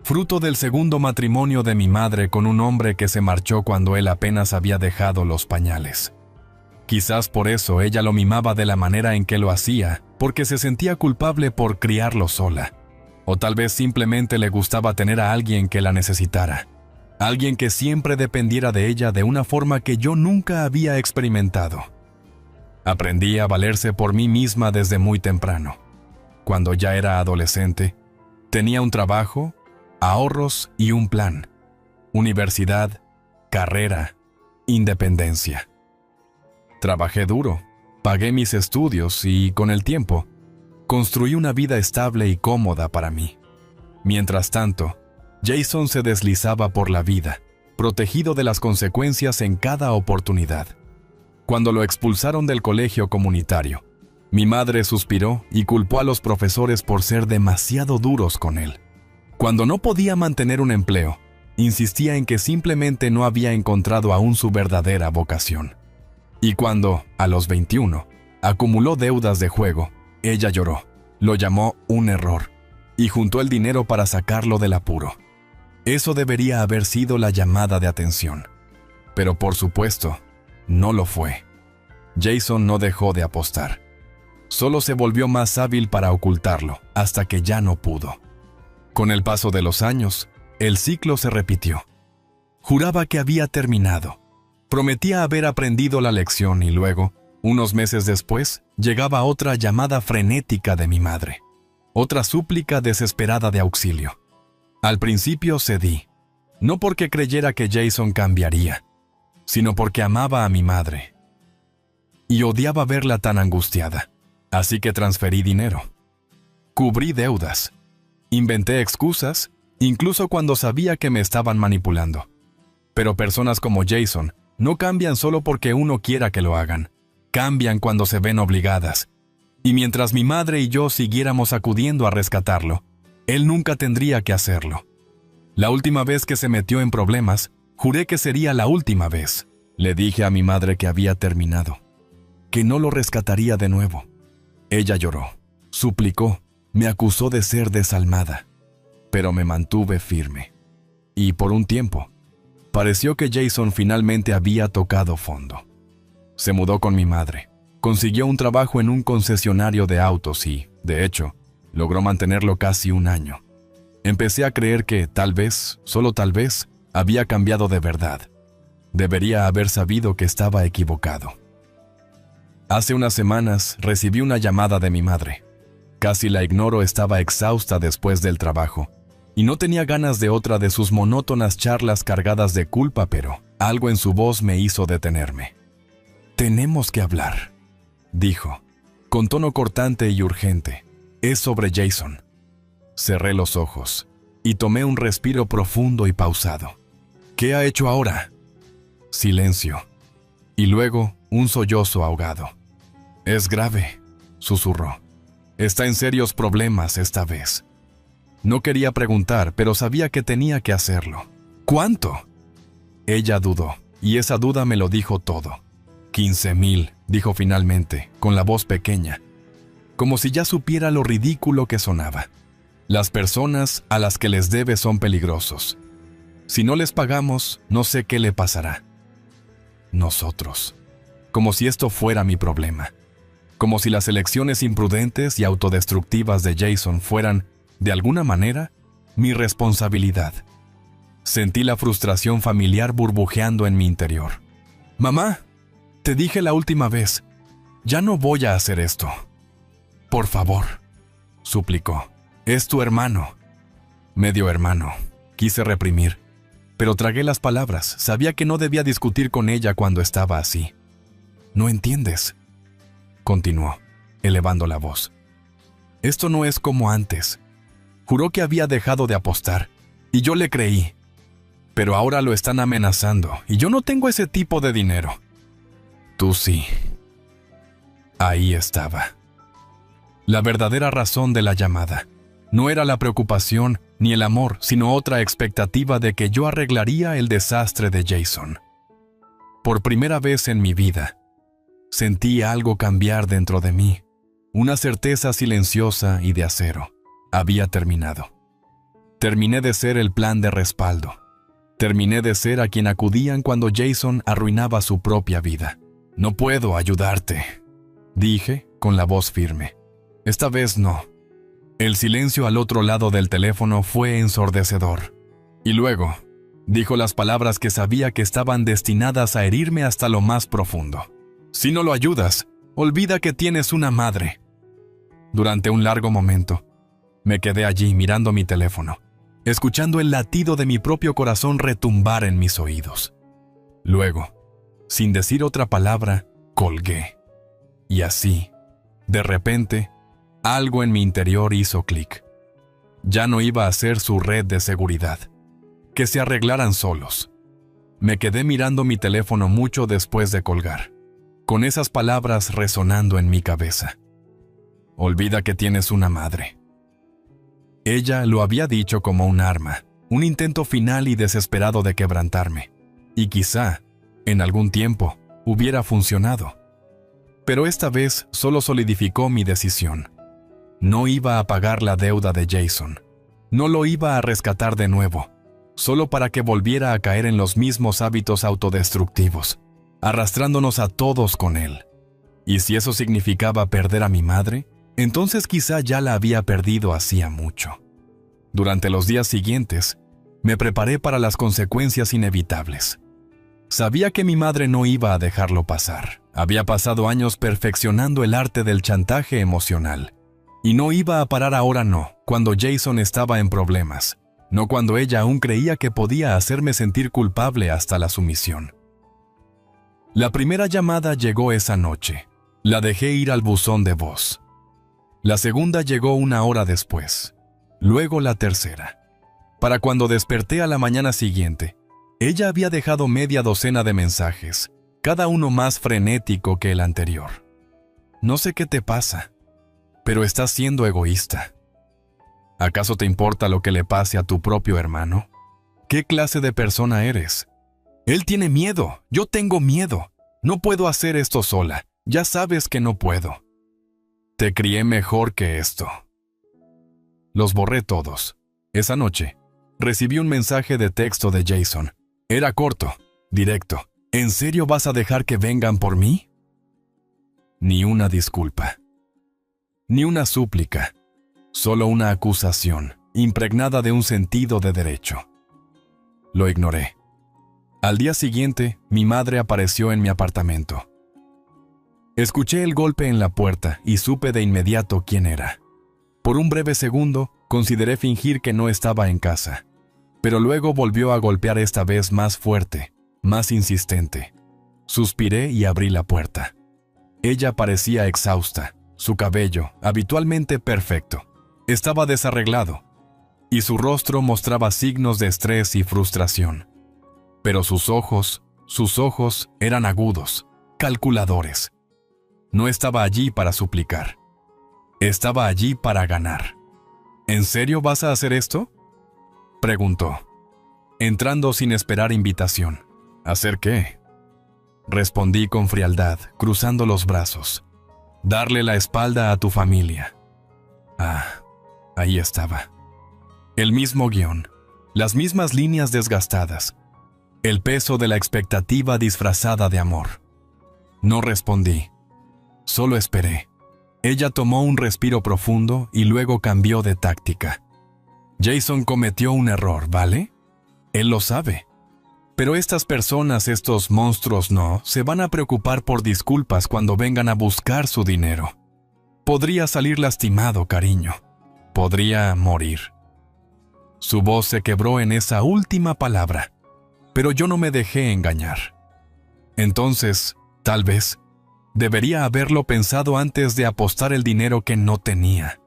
fruto del segundo matrimonio de mi madre con un hombre que se marchó cuando él apenas había dejado los pañales. Quizás por eso ella lo mimaba de la manera en que lo hacía, porque se sentía culpable por criarlo sola. O tal vez simplemente le gustaba tener a alguien que la necesitara. Alguien que siempre dependiera de ella de una forma que yo nunca había experimentado. Aprendí a valerse por mí misma desde muy temprano. Cuando ya era adolescente, tenía un trabajo, ahorros y un plan. Universidad, carrera, independencia. Trabajé duro, pagué mis estudios y, con el tiempo, construí una vida estable y cómoda para mí. Mientras tanto, Jason se deslizaba por la vida, protegido de las consecuencias en cada oportunidad. Cuando lo expulsaron del colegio comunitario, mi madre suspiró y culpó a los profesores por ser demasiado duros con él. Cuando no podía mantener un empleo, insistía en que simplemente no había encontrado aún su verdadera vocación. Y cuando, a los 21, acumuló deudas de juego, ella lloró, lo llamó un error, y juntó el dinero para sacarlo del apuro. Eso debería haber sido la llamada de atención. Pero por supuesto, no lo fue. Jason no dejó de apostar. Solo se volvió más hábil para ocultarlo, hasta que ya no pudo. Con el paso de los años, el ciclo se repitió. Juraba que había terminado. Prometía haber aprendido la lección y luego, unos meses después, llegaba otra llamada frenética de mi madre. Otra súplica desesperada de auxilio. Al principio cedí, no porque creyera que Jason cambiaría, sino porque amaba a mi madre. Y odiaba verla tan angustiada, así que transferí dinero. Cubrí deudas. Inventé excusas, incluso cuando sabía que me estaban manipulando. Pero personas como Jason no cambian solo porque uno quiera que lo hagan. Cambian cuando se ven obligadas. Y mientras mi madre y yo siguiéramos acudiendo a rescatarlo, él nunca tendría que hacerlo. La última vez que se metió en problemas, juré que sería la última vez. Le dije a mi madre que había terminado, que no lo rescataría de nuevo. Ella lloró, suplicó, me acusó de ser desalmada, pero me mantuve firme. Y por un tiempo, pareció que Jason finalmente había tocado fondo. Se mudó con mi madre, consiguió un trabajo en un concesionario de autos y, de hecho, logró mantenerlo casi un año. Empecé a creer que, tal vez, solo tal vez, había cambiado de verdad. Debería haber sabido que estaba equivocado. Hace unas semanas recibí una llamada de mi madre. Casi la ignoro, estaba exhausta después del trabajo, y no tenía ganas de otra de sus monótonas charlas cargadas de culpa, pero algo en su voz me hizo detenerme. «Tenemos que hablar», dijo, con tono cortante y urgente. «Es sobre Jason». Cerré los ojos y tomé un respiro profundo y pausado. ¿Qué ha hecho ahora? Silencio. Y luego un sollozo ahogado. Es grave, susurró. Está en serios problemas esta vez. No quería preguntar, pero sabía que tenía que hacerlo. ¿Cuánto? Ella dudó, y esa duda me lo dijo todo. 15,000, dijo finalmente, con la voz pequeña, como si ya supiera lo ridículo que sonaba. Las personas a las que les debe son peligrosos. Si no les pagamos, no sé qué le pasará. Nosotros. Como si esto fuera mi problema. Como si las elecciones imprudentes y autodestructivas de Jason fueran, de alguna manera, mi responsabilidad. Sentí la frustración familiar burbujeando en mi interior. Mamá, te dije la última vez, ya no voy a hacer esto. Por favor, suplicó. Es tu hermano. Medio hermano, quise reprimir, pero tragué las palabras. Sabía que no debía discutir con ella cuando estaba así. No entiendes, continuó, elevando la voz. Esto no es como antes. Juró que había dejado de apostar, y yo le creí. Pero ahora lo están amenazando, y yo no tengo ese tipo de dinero. Tú sí. Ahí estaba. La verdadera razón de la llamada. No era la preocupación ni el amor, sino otra expectativa de que yo arreglaría el desastre de Jason. Por primera vez en mi vida, sentí algo cambiar dentro de mí. Una certeza silenciosa y de acero. Había terminado. Terminé de ser el plan de respaldo. Terminé de ser a quien acudían cuando Jason arruinaba su propia vida. No puedo ayudarte, dije con la voz firme. Esta vez no. El silencio al otro lado del teléfono fue ensordecedor. Y luego, dijo las palabras que sabía que estaban destinadas a herirme hasta lo más profundo. Si no lo ayudas, olvida que tienes una madre. Durante un largo momento, me quedé allí mirando mi teléfono, escuchando el latido de mi propio corazón retumbar en mis oídos. Luego, sin decir otra palabra, colgué. Y así, de repente, algo en mi interior hizo clic. Ya no iba a ser su red de seguridad. Que se arreglaran solos. Me quedé mirando mi teléfono mucho después de colgar, con esas palabras resonando en mi cabeza. Olvida que tienes una madre. Ella lo había dicho como un arma, un intento final y desesperado de quebrantarme. Y quizá, en algún tiempo, hubiera funcionado. Pero esta vez solo solidificó mi decisión. No iba a pagar la deuda de Jason. No lo iba a rescatar de nuevo, solo para que volviera a caer en los mismos hábitos autodestructivos, arrastrándonos a todos con él. Y si eso significaba perder a mi madre, entonces quizá ya la había perdido hacía mucho. Durante los días siguientes, me preparé para las consecuencias inevitables. Sabía que mi madre no iba a dejarlo pasar. Había pasado años perfeccionando el arte del chantaje emocional. Y no iba a parar ahora cuando Jason estaba en problemas. No cuando ella aún creía que podía hacerme sentir culpable hasta la sumisión. La primera llamada llegó esa noche. La dejé ir al buzón de voz. La segunda llegó 1 hora después. Luego la tercera. Para cuando desperté a la mañana siguiente, ella había dejado media docena de mensajes, cada uno más frenético que el anterior. No sé qué te pasa, pero estás siendo egoísta. ¿Acaso te importa lo que le pase a tu propio hermano? ¿Qué clase de persona eres? Él tiene miedo, yo tengo miedo. No puedo hacer esto sola, ya sabes que no puedo. Te crié mejor que esto. Los borré todos. Esa noche, recibí un mensaje de texto de Jason. Era corto, directo. ¿En serio vas a dejar que vengan por mí? Ni una disculpa. Ni una súplica. Solo una acusación, impregnada de un sentido de derecho. Lo ignoré. Al día siguiente, mi madre apareció en mi apartamento. Escuché el golpe en la puerta y supe de inmediato quién era. Por un breve segundo, consideré fingir que no estaba en casa. Pero luego volvió a golpear esta vez más fuerte, más insistente. Suspiré y abrí la puerta. Ella parecía exhausta. Su cabello, habitualmente perfecto, estaba desarreglado, y su rostro mostraba signos de estrés y frustración. Pero sus ojos eran agudos, calculadores. No estaba allí para suplicar. Estaba allí para ganar. ¿En serio vas a hacer esto?, preguntó, entrando sin esperar invitación. ¿Hacer qué?, respondí con frialdad, cruzando los brazos. Darle la espalda a tu familia. Ah, ahí estaba. El mismo guión, las mismas líneas desgastadas, el peso de la expectativa disfrazada de amor. No respondí, solo esperé. Ella tomó un respiro profundo y luego cambió de táctica. Jason cometió un error, ¿vale? Él lo sabe. Pero estas personas, estos monstruos no, se van a preocupar por disculpas cuando vengan a buscar su dinero. Podría salir lastimado, cariño. Podría morir. Su voz se quebró en esa última palabra, pero yo no me dejé engañar. Entonces, tal vez, debería haberlo pensado antes de apostar el dinero que no tenía.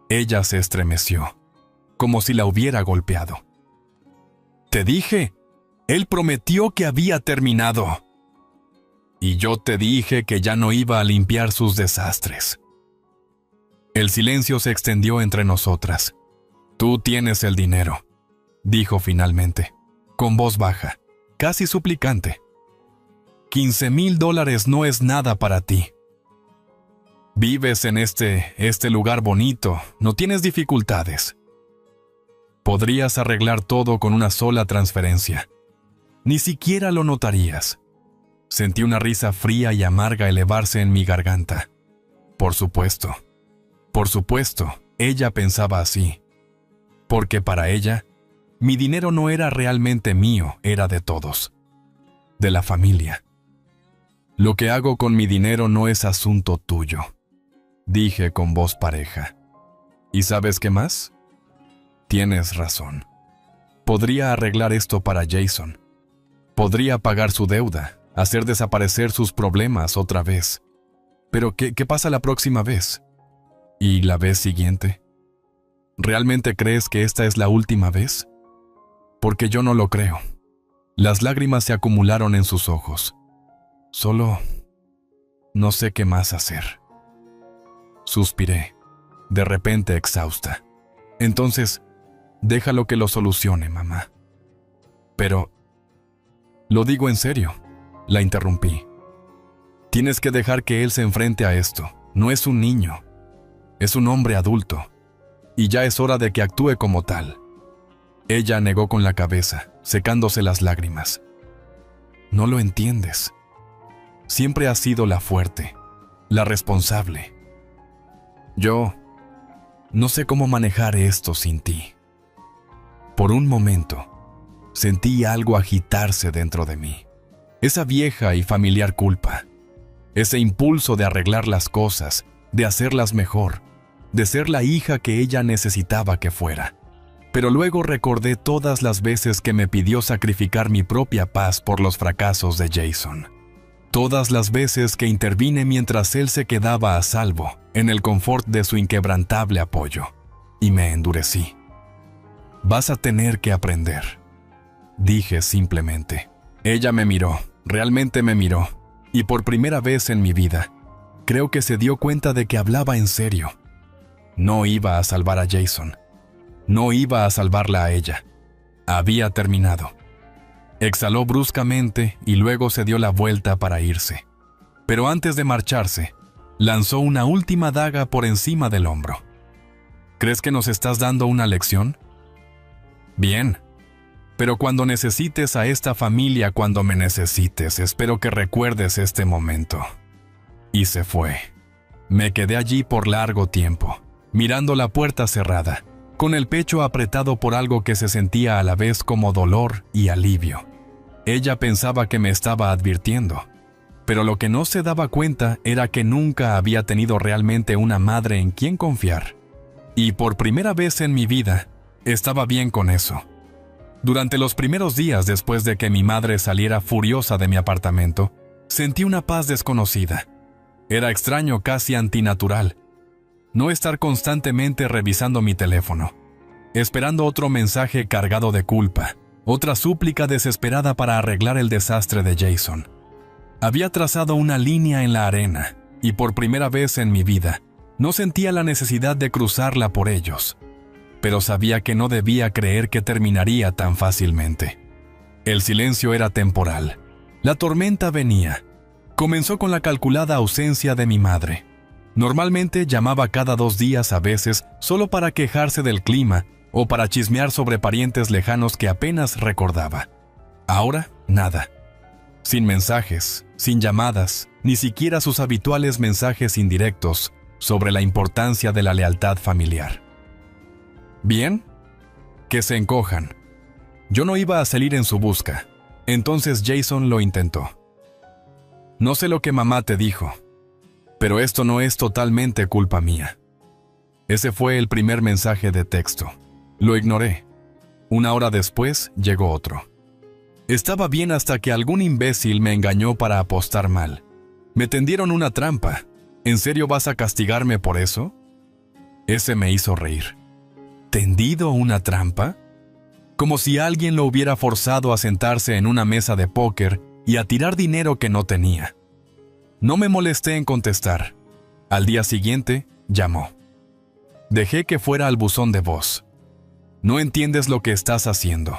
Ella se estremeció, como si la hubiera golpeado. Te dije, él prometió que había terminado. Y yo te dije que ya no iba a limpiar sus desastres. El silencio se extendió entre nosotras. Tú tienes el dinero, dijo finalmente, con voz baja, casi suplicante. $15,000 no es nada para ti. Vives en este lugar bonito, no tienes dificultades. Podrías arreglar todo con una sola transferencia. Ni siquiera lo notarías. Sentí una risa fría y amarga elevarse en mi garganta. Por supuesto, ella pensaba así. Porque para ella, mi dinero no era realmente mío, era de todos. De la familia. Lo que hago con mi dinero no es asunto tuyo, dije con voz pareja. ¿Y sabes qué más? Tienes razón. Podría arreglar esto para Jason. Podría pagar su deuda, hacer desaparecer sus problemas otra vez. Pero ¿qué pasa la próxima vez? ¿Y la vez siguiente? ¿Realmente crees que esta es la última vez? Porque yo no lo creo. Las lágrimas se acumularon en sus ojos. Solo no sé qué más hacer. Suspiré, de repente exhausta. Entonces, déjalo que lo solucione, mamá. Pero, lo digo en serio, la interrumpí. Tienes que dejar que él se enfrente a esto. No es un niño. Es un hombre adulto. Y ya es hora de que actúe como tal. Ella negó con la cabeza, secándose las lágrimas. No lo entiendes. Siempre has sido la fuerte, la responsable. Yo no sé cómo manejar esto sin ti. Por un momento, sentí algo agitarse dentro de mí. Esa vieja y familiar culpa. Ese impulso de arreglar las cosas, de hacerlas mejor, de ser la hija que ella necesitaba que fuera. Pero luego recordé todas las veces que me pidió sacrificar mi propia paz por los fracasos de Jason. Todas las veces que intervine mientras él se quedaba a salvo, en el confort de su inquebrantable apoyo. Y me endurecí. Vas a tener que aprender, dije simplemente. Ella me miró, realmente me miró, y por primera vez en mi vida, creo que se dio cuenta de que hablaba en serio. No iba a salvar a Jason. No iba a salvarla a ella. Había terminado. Exhaló bruscamente y luego se dio la vuelta para irse. Pero antes de marcharse, lanzó una última daga por encima del hombro. ¿Crees que nos estás dando una lección? Bien. Pero cuando necesites a esta familia, cuando me necesites, espero que recuerdes este momento. Y se fue. Me quedé allí por largo tiempo, mirando la puerta cerrada, con el pecho apretado por algo que se sentía a la vez como dolor y alivio. Ella pensaba que me estaba advirtiendo, pero lo que no se daba cuenta era que nunca había tenido realmente una madre en quien confiar. Y por primera vez en mi vida, estaba bien con eso. Durante los primeros días después de que mi madre saliera furiosa de mi apartamento, sentí una paz desconocida. Era extraño, casi antinatural. No estar constantemente revisando mi teléfono, esperando otro mensaje cargado de culpa, Otra súplica desesperada para arreglar el desastre de Jason. Había trazado una línea en la arena, y por primera vez en mi vida, no sentía la necesidad de cruzarla por ellos. Pero sabía que no debía creer que terminaría tan fácilmente. El silencio era temporal. La tormenta venía. Comenzó con la calculada ausencia de mi madre. Normalmente llamaba cada 2 días a veces solo para quejarse del clima o para chismear sobre parientes lejanos que apenas recordaba. Ahora, nada. Sin mensajes, sin llamadas, ni siquiera sus habituales mensajes indirectos sobre la importancia de la lealtad familiar. ¿Bien? Que se encojan. Yo no iba a salir en su busca. Entonces Jason lo intentó. No sé lo que mamá te dijo, pero esto no es totalmente culpa mía. Ese fue el primer mensaje de texto. Lo ignoré. 1 hora después llegó otro. Estaba bien hasta que algún imbécil me engañó para apostar mal. Me tendieron una trampa. ¿En serio vas a castigarme por eso? Ese me hizo reír. ¿Tendido una trampa? Como si alguien lo hubiera forzado a sentarse en una mesa de póker y a tirar dinero que no tenía. No me molesté en contestar. Al día siguiente, llamó. Dejé que fuera al buzón de voz. No entiendes lo que estás haciendo.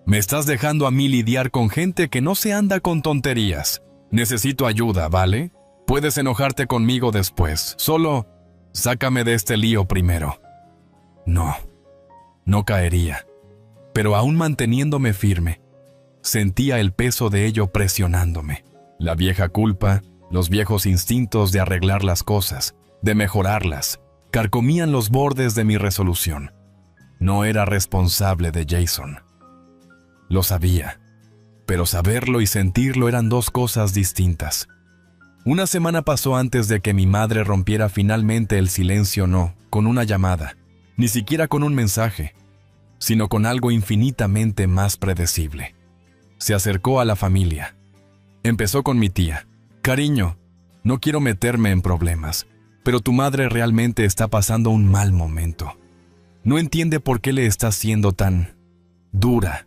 Me estás dejando a mí lidiar con gente que no se anda con tonterías. Necesito ayuda, ¿vale? Puedes enojarte conmigo después. Solo sácame de este lío primero. No caería. Pero aún manteniéndome firme, sentía el peso de ello presionándome. La vieja culpa, los viejos instintos de arreglar las cosas, de mejorarlas, carcomían los bordes de mi resolución. No era responsable de Jason. Lo sabía, pero saberlo y sentirlo eran 2 cosas distintas. Una semana pasó antes de que mi madre rompiera finalmente el silencio, no con una llamada, ni siquiera con un mensaje, sino con algo infinitamente más predecible. Se acercó a la familia. Empezó con mi tía. Cariño, no quiero meterme en problemas, pero tu madre realmente está pasando un mal momento. No entiende por qué le está siendo tan dura.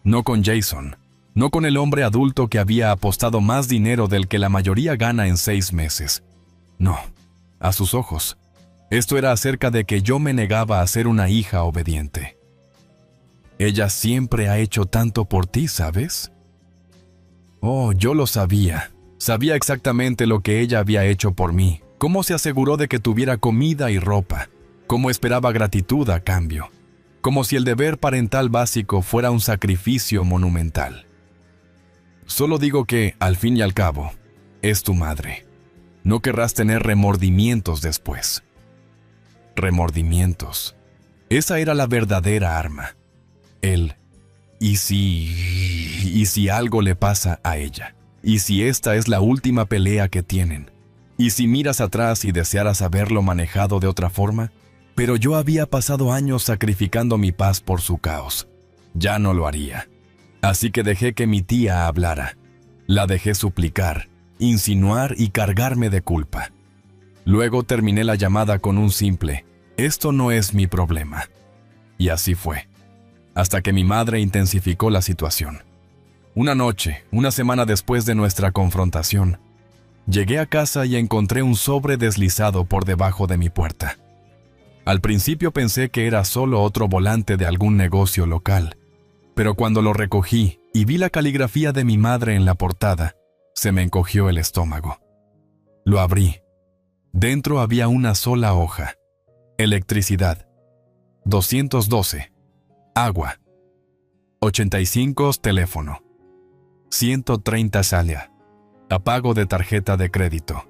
No con Jason, no con el hombre adulto que había apostado más dinero del que la mayoría gana en 6 meses. No, a sus ojos. Esto era acerca de que yo me negaba a ser una hija obediente. Ella siempre ha hecho tanto por ti, ¿sabes? Oh, yo lo sabía. Sabía exactamente lo que ella había hecho por mí, cómo se aseguró de que tuviera comida y ropa, cómo esperaba gratitud a cambio, como si el deber parental básico fuera un sacrificio monumental. Solo digo que, al fin y al cabo, es tu madre. No querrás tener remordimientos después. Remordimientos. Esa era la verdadera arma. ¿Y si algo le pasa a ella? ¿Y si esta es la última pelea que tienen? ¿Y si miras atrás y desearas haberlo manejado de otra forma? Pero yo había pasado años sacrificando mi paz por su caos. Ya no lo haría. Así que dejé que mi tía hablara. La dejé suplicar, insinuar y cargarme de culpa. Luego terminé la llamada con un simple: esto no es mi problema. Y así fue, hasta que mi madre intensificó la situación. Una noche, una semana después de nuestra confrontación, llegué a casa y encontré un sobre deslizado por debajo de mi puerta. Al principio pensé que era solo otro volante de algún negocio local, pero cuando lo recogí y vi la caligrafía de mi madre en la portada, se me encogió el estómago. Lo abrí. Dentro había una sola hoja. Electricidad. 212. Agua. 85 teléfono. 130 salia. Apago de tarjeta de crédito.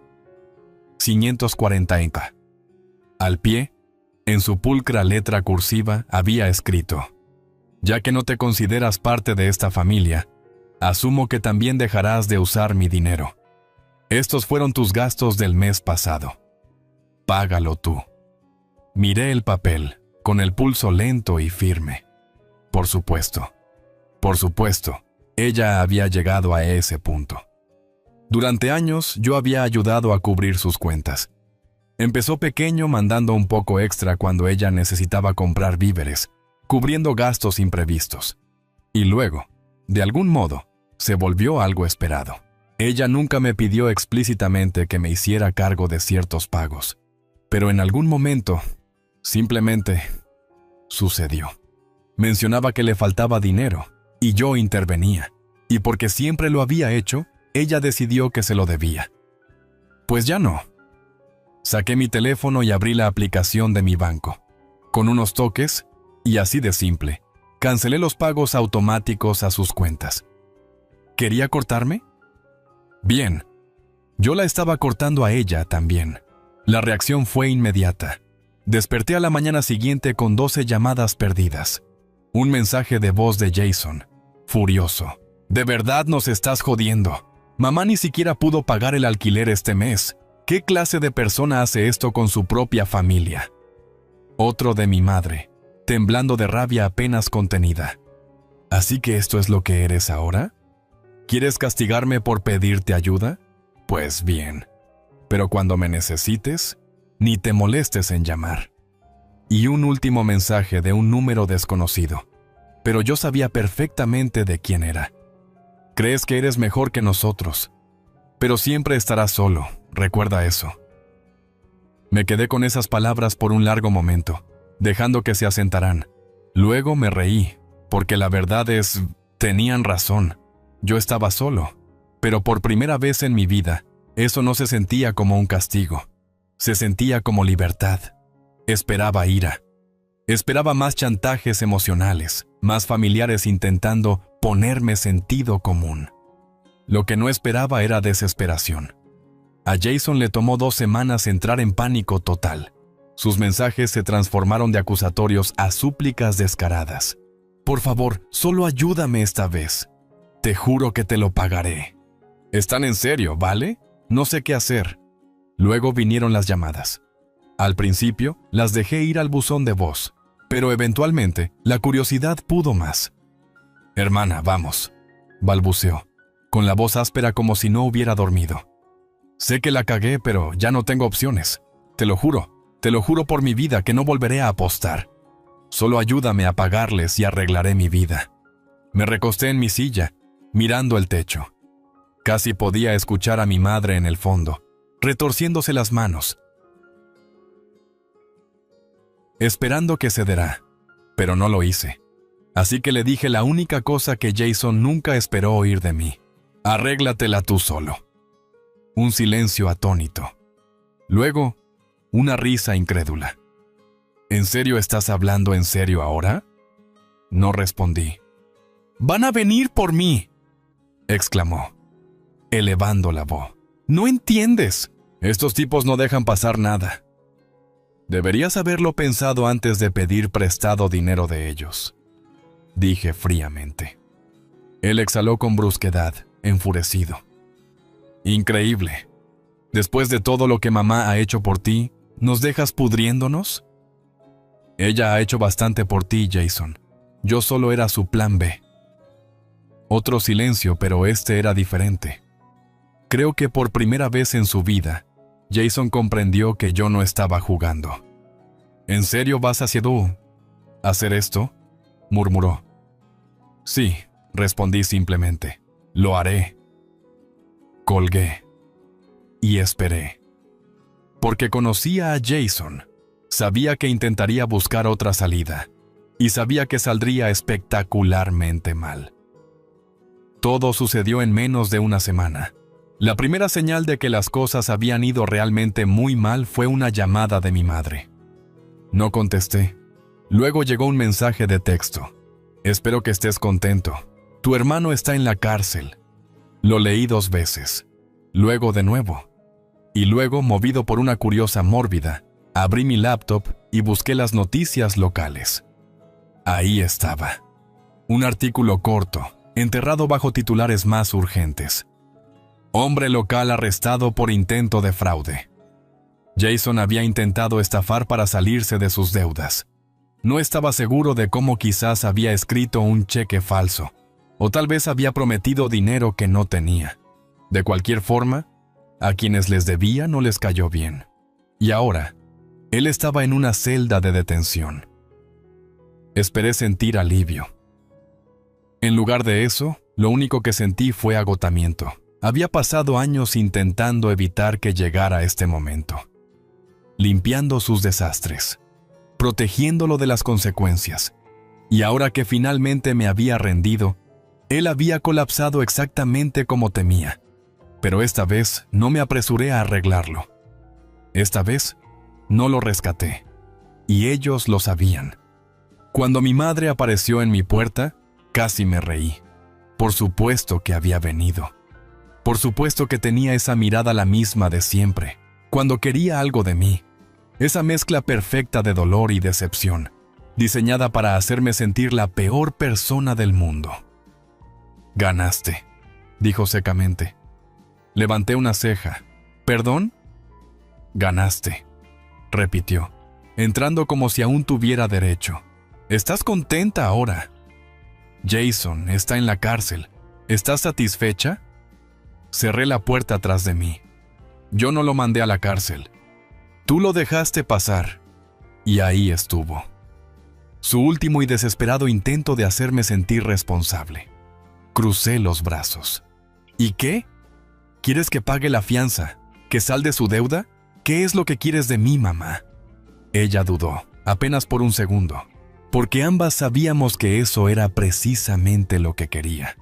540 enca. Al pie, en su pulcra letra cursiva, había escrito: ya que no te consideras parte de esta familia, asumo que también dejarás de usar mi dinero. Estos fueron tus gastos del mes pasado. Págalo tú. Miré el papel, con el pulso lento y firme. Por supuesto, ella había llegado a ese punto. Durante años yo había ayudado a cubrir sus cuentas. Empezó pequeño mandando un poco extra cuando ella necesitaba comprar víveres, cubriendo gastos imprevistos. Y luego, de algún modo, se volvió algo esperado. Ella nunca me pidió explícitamente que me hiciera cargo de ciertos pagos, pero en algún momento, simplemente, sucedió. Mencionaba que le faltaba dinero, y yo intervenía, y porque siempre lo había hecho, ella decidió que se lo debía. Pues ya no. Saqué mi teléfono y abrí la aplicación de mi banco. Con unos toques, y así de simple, cancelé los pagos automáticos a sus cuentas. ¿Quería cortarme? Bien. Yo la estaba cortando a ella también. La reacción fue inmediata. Desperté a la mañana siguiente con 12 llamadas perdidas. Un mensaje de voz de Jason, furioso. ¿De verdad nos estás jodiendo? Mamá ni siquiera pudo pagar el alquiler este mes. ¿Qué clase de persona hace esto con su propia familia? Otro de mi madre, temblando de rabia apenas contenida. ¿Así que esto es lo que eres ahora? ¿Quieres castigarme por pedirte ayuda? Pues bien. Pero cuando me necesites, ni te molestes en llamar. Y un último mensaje de un número desconocido. Pero yo sabía perfectamente de quién era. Crees que eres mejor que nosotros, pero siempre estarás solo, recuerda eso. Me quedé con esas palabras por un largo momento, dejando que se asentaran. Luego me reí, porque la verdad es, tenían razón. Yo estaba solo, pero por primera vez en mi vida, eso no se sentía como un castigo. Se sentía como libertad. Esperaba ira. Esperaba más chantajes emocionales, más familiares intentando ponerme sentido común. Lo que no esperaba era desesperación. A Jason le tomó 2 semanas entrar en pánico total. Sus mensajes se transformaron de acusatorios a súplicas descaradas. Por favor, solo ayúdame esta vez. Te juro que te lo pagaré. ¿Están en serio, vale? No sé qué hacer. Luego vinieron las llamadas. Al principio, las dejé ir al buzón de voz, pero eventualmente, la curiosidad pudo más. Hermana, vamos, balbuceó, con la voz áspera como si no hubiera dormido. Sé que la cagué, pero ya no tengo opciones. Te lo juro por mi vida que no volveré a apostar. Solo ayúdame a pagarles y arreglaré mi vida. Me recosté en mi silla, mirando el techo. Casi podía escuchar a mi madre en el fondo, retorciéndose las manos, esperando que cederá, pero no lo hice. Así que le dije la única cosa que Jason nunca esperó oír de mí. Arréglatela tú solo. Un silencio atónito. Luego, una risa incrédula. ¿En serio estás hablando en serio ahora? No respondí. «¡Van a venir por mí!», exclamó, elevando la voz. «No entiendes. Estos tipos no dejan pasar nada. Deberías haberlo pensado antes de pedir prestado dinero de ellos», dije fríamente. Él exhaló con brusquedad, enfurecido. «Increíble. Después de todo lo que mamá ha hecho por ti, ¿nos dejas pudriéndonos?» «Ella ha hecho bastante por ti, Jason. Yo solo era su plan B». Otro silencio, pero este era diferente. Creo que por primera vez en su vida, Jason comprendió que yo no estaba jugando. «¿En serio vas hacia hacer esto?», murmuró. «Sí», respondí simplemente. «Lo haré». Colgué. Y esperé. Porque conocía a Jason. Sabía que intentaría buscar otra salida. Y sabía que saldría espectacularmente mal. Todo sucedió en menos de una semana. La primera señal de que las cosas habían ido realmente muy mal fue una llamada de mi madre. No contesté. Luego llegó un mensaje de texto. «Espero que estés contento. Tu hermano está en la cárcel». Lo leí 2 veces. Luego de nuevo. Y luego, movido por una curiosa mórbida, abrí mi laptop y busqué las noticias locales. Ahí estaba. Un artículo corto, enterrado bajo titulares más urgentes. «Hombre local arrestado por intento de fraude». Jason había intentado estafar para salirse de sus deudas. No estaba seguro de cómo quizás había escrito un cheque falso, o tal vez había prometido dinero que no tenía. De cualquier forma, a quienes les debía no les cayó bien. Y ahora, él estaba en una celda de detención. Esperé sentir alivio. En lugar de eso, lo único que sentí fue agotamiento. Había pasado años intentando evitar que llegara este momento, limpiando sus desastres, protegiéndolo de las consecuencias. Y ahora que finalmente me había rendido, él había colapsado exactamente como temía. Pero esta vez no me apresuré a arreglarlo. Esta vez no lo rescaté. Y ellos lo sabían. Cuando mi madre apareció en mi puerta, casi me reí. Por supuesto que había venido. Por supuesto que tenía esa mirada la misma de siempre, cuando quería algo de mí. Esa mezcla perfecta de dolor y decepción, diseñada para hacerme sentir la peor persona del mundo. «Ganaste», dijo secamente. Levanté una ceja. «¿Perdón?» «Ganaste», repitió, entrando como si aún tuviera derecho. «¿Estás contenta ahora?» «Jason está en la cárcel. ¿Estás satisfecha?» Cerré la puerta tras de mí. «Yo no lo mandé a la cárcel. Tú lo dejaste pasar». Y ahí estuvo. Su último y desesperado intento de hacerme sentir responsable. Crucé los brazos. «¿Y qué? ¿Quieres que pague la fianza? ¿Que salde su deuda? ¿Qué es lo que quieres de mí, mamá?» Ella dudó, apenas por un segundo, porque ambas sabíamos que eso era precisamente lo que quería.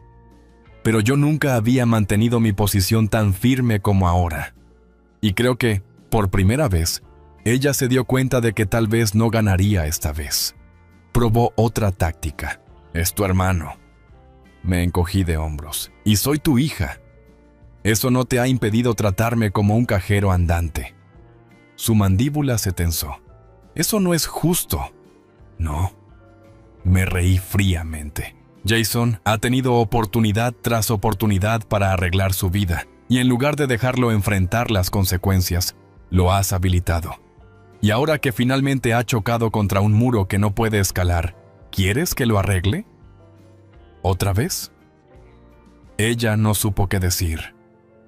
Pero yo nunca había mantenido mi posición tan firme como ahora. Y creo que, por primera vez, ella se dio cuenta de que tal vez no ganaría esta vez. Probó otra táctica. «Es tu hermano». Me encogí de hombros. «Y soy tu hija. Eso no te ha impedido tratarme como un cajero andante». Su mandíbula se tensó. «Eso no es justo». «No». Me reí fríamente. Jason ha tenido oportunidad tras oportunidad para arreglar su vida, y en lugar de dejarlo enfrentar las consecuencias, lo has habilitado. Y ahora que finalmente ha chocado contra un muro que no puede escalar, ¿quieres que lo arregle? ¿Otra vez? Ella no supo qué decir.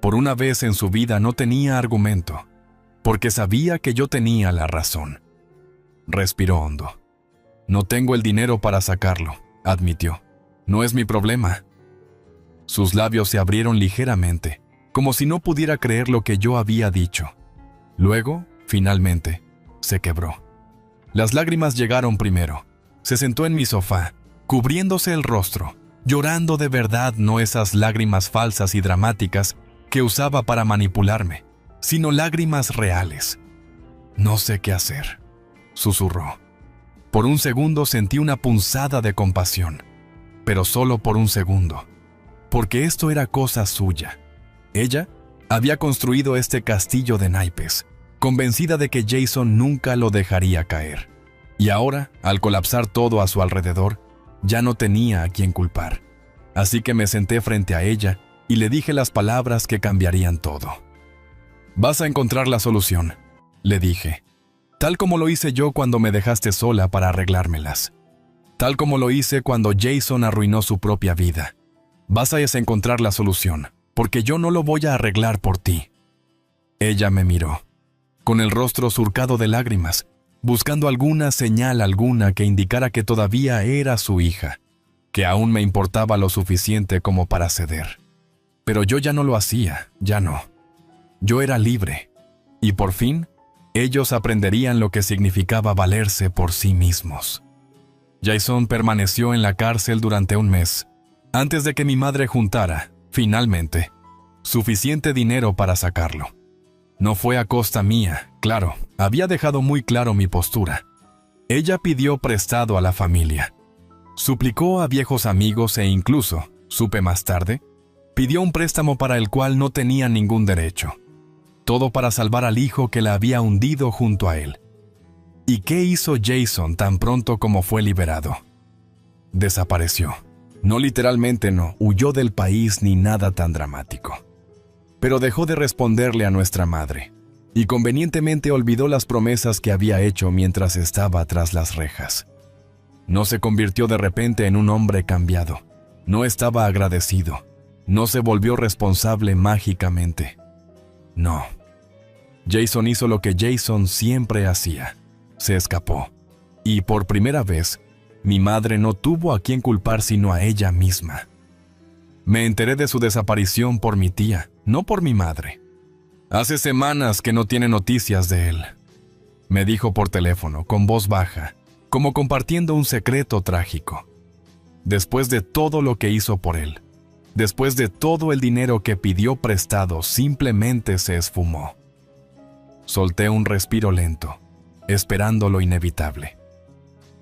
Por una vez en su vida no tenía argumento, porque sabía que yo tenía la razón. Respiró hondo. «No tengo el dinero para sacarlo», admitió. «No es mi problema». Sus labios se abrieron ligeramente, como si no pudiera creer lo que yo había dicho. Luego, finalmente, se quebró. Las lágrimas llegaron primero. Se sentó en mi sofá, cubriéndose el rostro, llorando de verdad, no esas lágrimas falsas y dramáticas que usaba para manipularme, sino lágrimas reales. «No sé qué hacer», susurró. Por un segundo sentí una punzada de compasión, pero solo por un segundo, porque esto era cosa suya. Ella había construido este castillo de naipes, convencida de que Jason nunca lo dejaría caer. Y ahora, al colapsar todo a su alrededor, ya no tenía a quien culpar. Así que me senté frente a ella y le dije las palabras que cambiarían todo. «Vas a encontrar la solución», le dije, «tal como lo hice yo cuando me dejaste sola para arreglármelas. Tal como lo hice cuando Jason arruinó su propia vida. Vas a encontrar la solución, porque yo no lo voy a arreglar por ti». Ella me miró, con el rostro surcado de lágrimas, buscando alguna señal alguna que indicara que todavía era su hija, que aún me importaba lo suficiente como para ceder. Pero yo ya no lo hacía, ya no. Yo era libre, y por fin, ellos aprenderían lo que significaba valerse por sí mismos. Jason permaneció en la cárcel durante un mes, antes de que mi madre juntara, finalmente, suficiente dinero para sacarlo. No fue a costa mía, claro, había dejado muy claro mi postura. Ella pidió prestado a la familia. Suplicó a viejos amigos e incluso, supe más tarde, pidió un préstamo para el cual no tenía ningún derecho. Todo para salvar al hijo que la había hundido junto a él. ¿Y qué hizo Jason tan pronto como fue liberado? Desapareció. No literalmente no, huyó del país ni nada tan dramático. Pero dejó de responderle a nuestra madre, y convenientemente olvidó las promesas que había hecho mientras estaba tras las rejas. No se convirtió de repente en un hombre cambiado. No estaba agradecido. No se volvió responsable mágicamente. No. Jason hizo lo que Jason siempre hacía. Se escapó. Y por primera vez, Mi madre no tuvo a quien culpar sino a ella misma. Me enteré de su desaparición por mi tía, no por mi madre. Hace semanas que no tiene noticias de él. Me dijo por teléfono, con voz baja, como compartiendo un secreto trágico. Después de todo lo que hizo por él, después de todo el dinero que pidió prestado, simplemente se esfumó. Solté un respiro lento, esperando lo inevitable.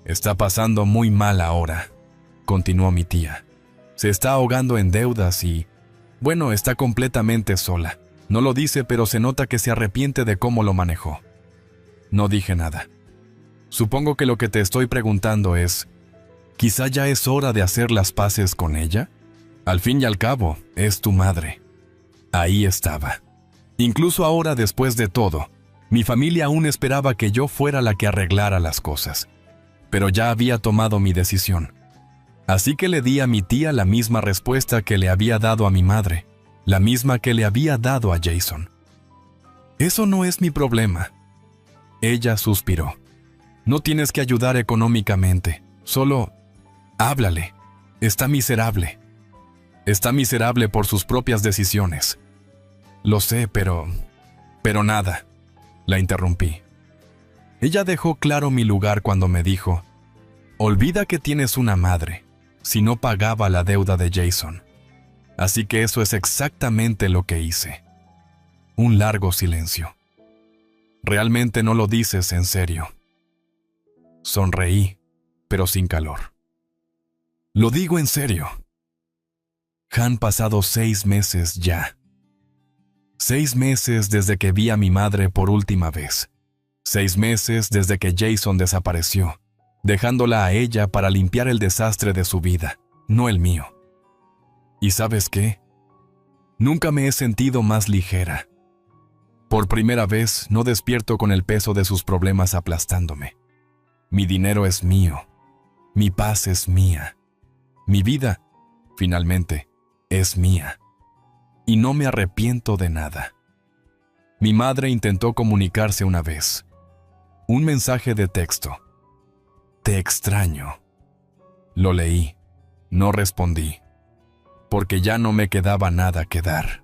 Está pasando muy mal ahora, continuó mi tía. Se está ahogando en deudas y, bueno, está completamente sola. No lo dice, pero se nota que se arrepiente de cómo lo manejó. No dije nada. Supongo que lo que te estoy preguntando es, ¿quizá ya es hora de hacer las paces con ella? Al fin y al cabo, es tu madre. Ahí estaba. Incluso ahora, después de todo, mi familia aún esperaba que yo fuera la que arreglara las cosas. Pero ya había tomado mi decisión. Así que le di a mi tía la misma respuesta que le había dado a mi madre, la misma que le había dado a Jason. Eso no es mi problema. Ella suspiró. No tienes que ayudar económicamente, solo háblale. Está miserable. Está miserable por sus propias decisiones. Lo sé, pero nada. La interrumpí. Ella dejó claro mi lugar cuando me dijo, olvida que tienes una madre, si no pagaba la deuda de Jason. Así que eso es exactamente lo que hice. Un largo silencio. Realmente no lo dices en serio. Sonreí, pero sin calor. Lo digo en serio. Han pasado 6 meses ya. 6 meses desde que vi a mi madre por última vez. 6 meses desde que Jason desapareció, dejándola a ella para limpiar el desastre de su vida, no el mío. ¿Y sabes qué? Nunca me he sentido más ligera. Por primera vez no despierto con el peso de sus problemas aplastándome. Mi dinero es mío. Mi paz es mía. Mi vida, finalmente, es mía. Y no me arrepiento de nada. Mi madre intentó comunicarse una vez. Un mensaje de texto. Te extraño. Lo leí. No respondí. Porque ya no me quedaba nada que dar.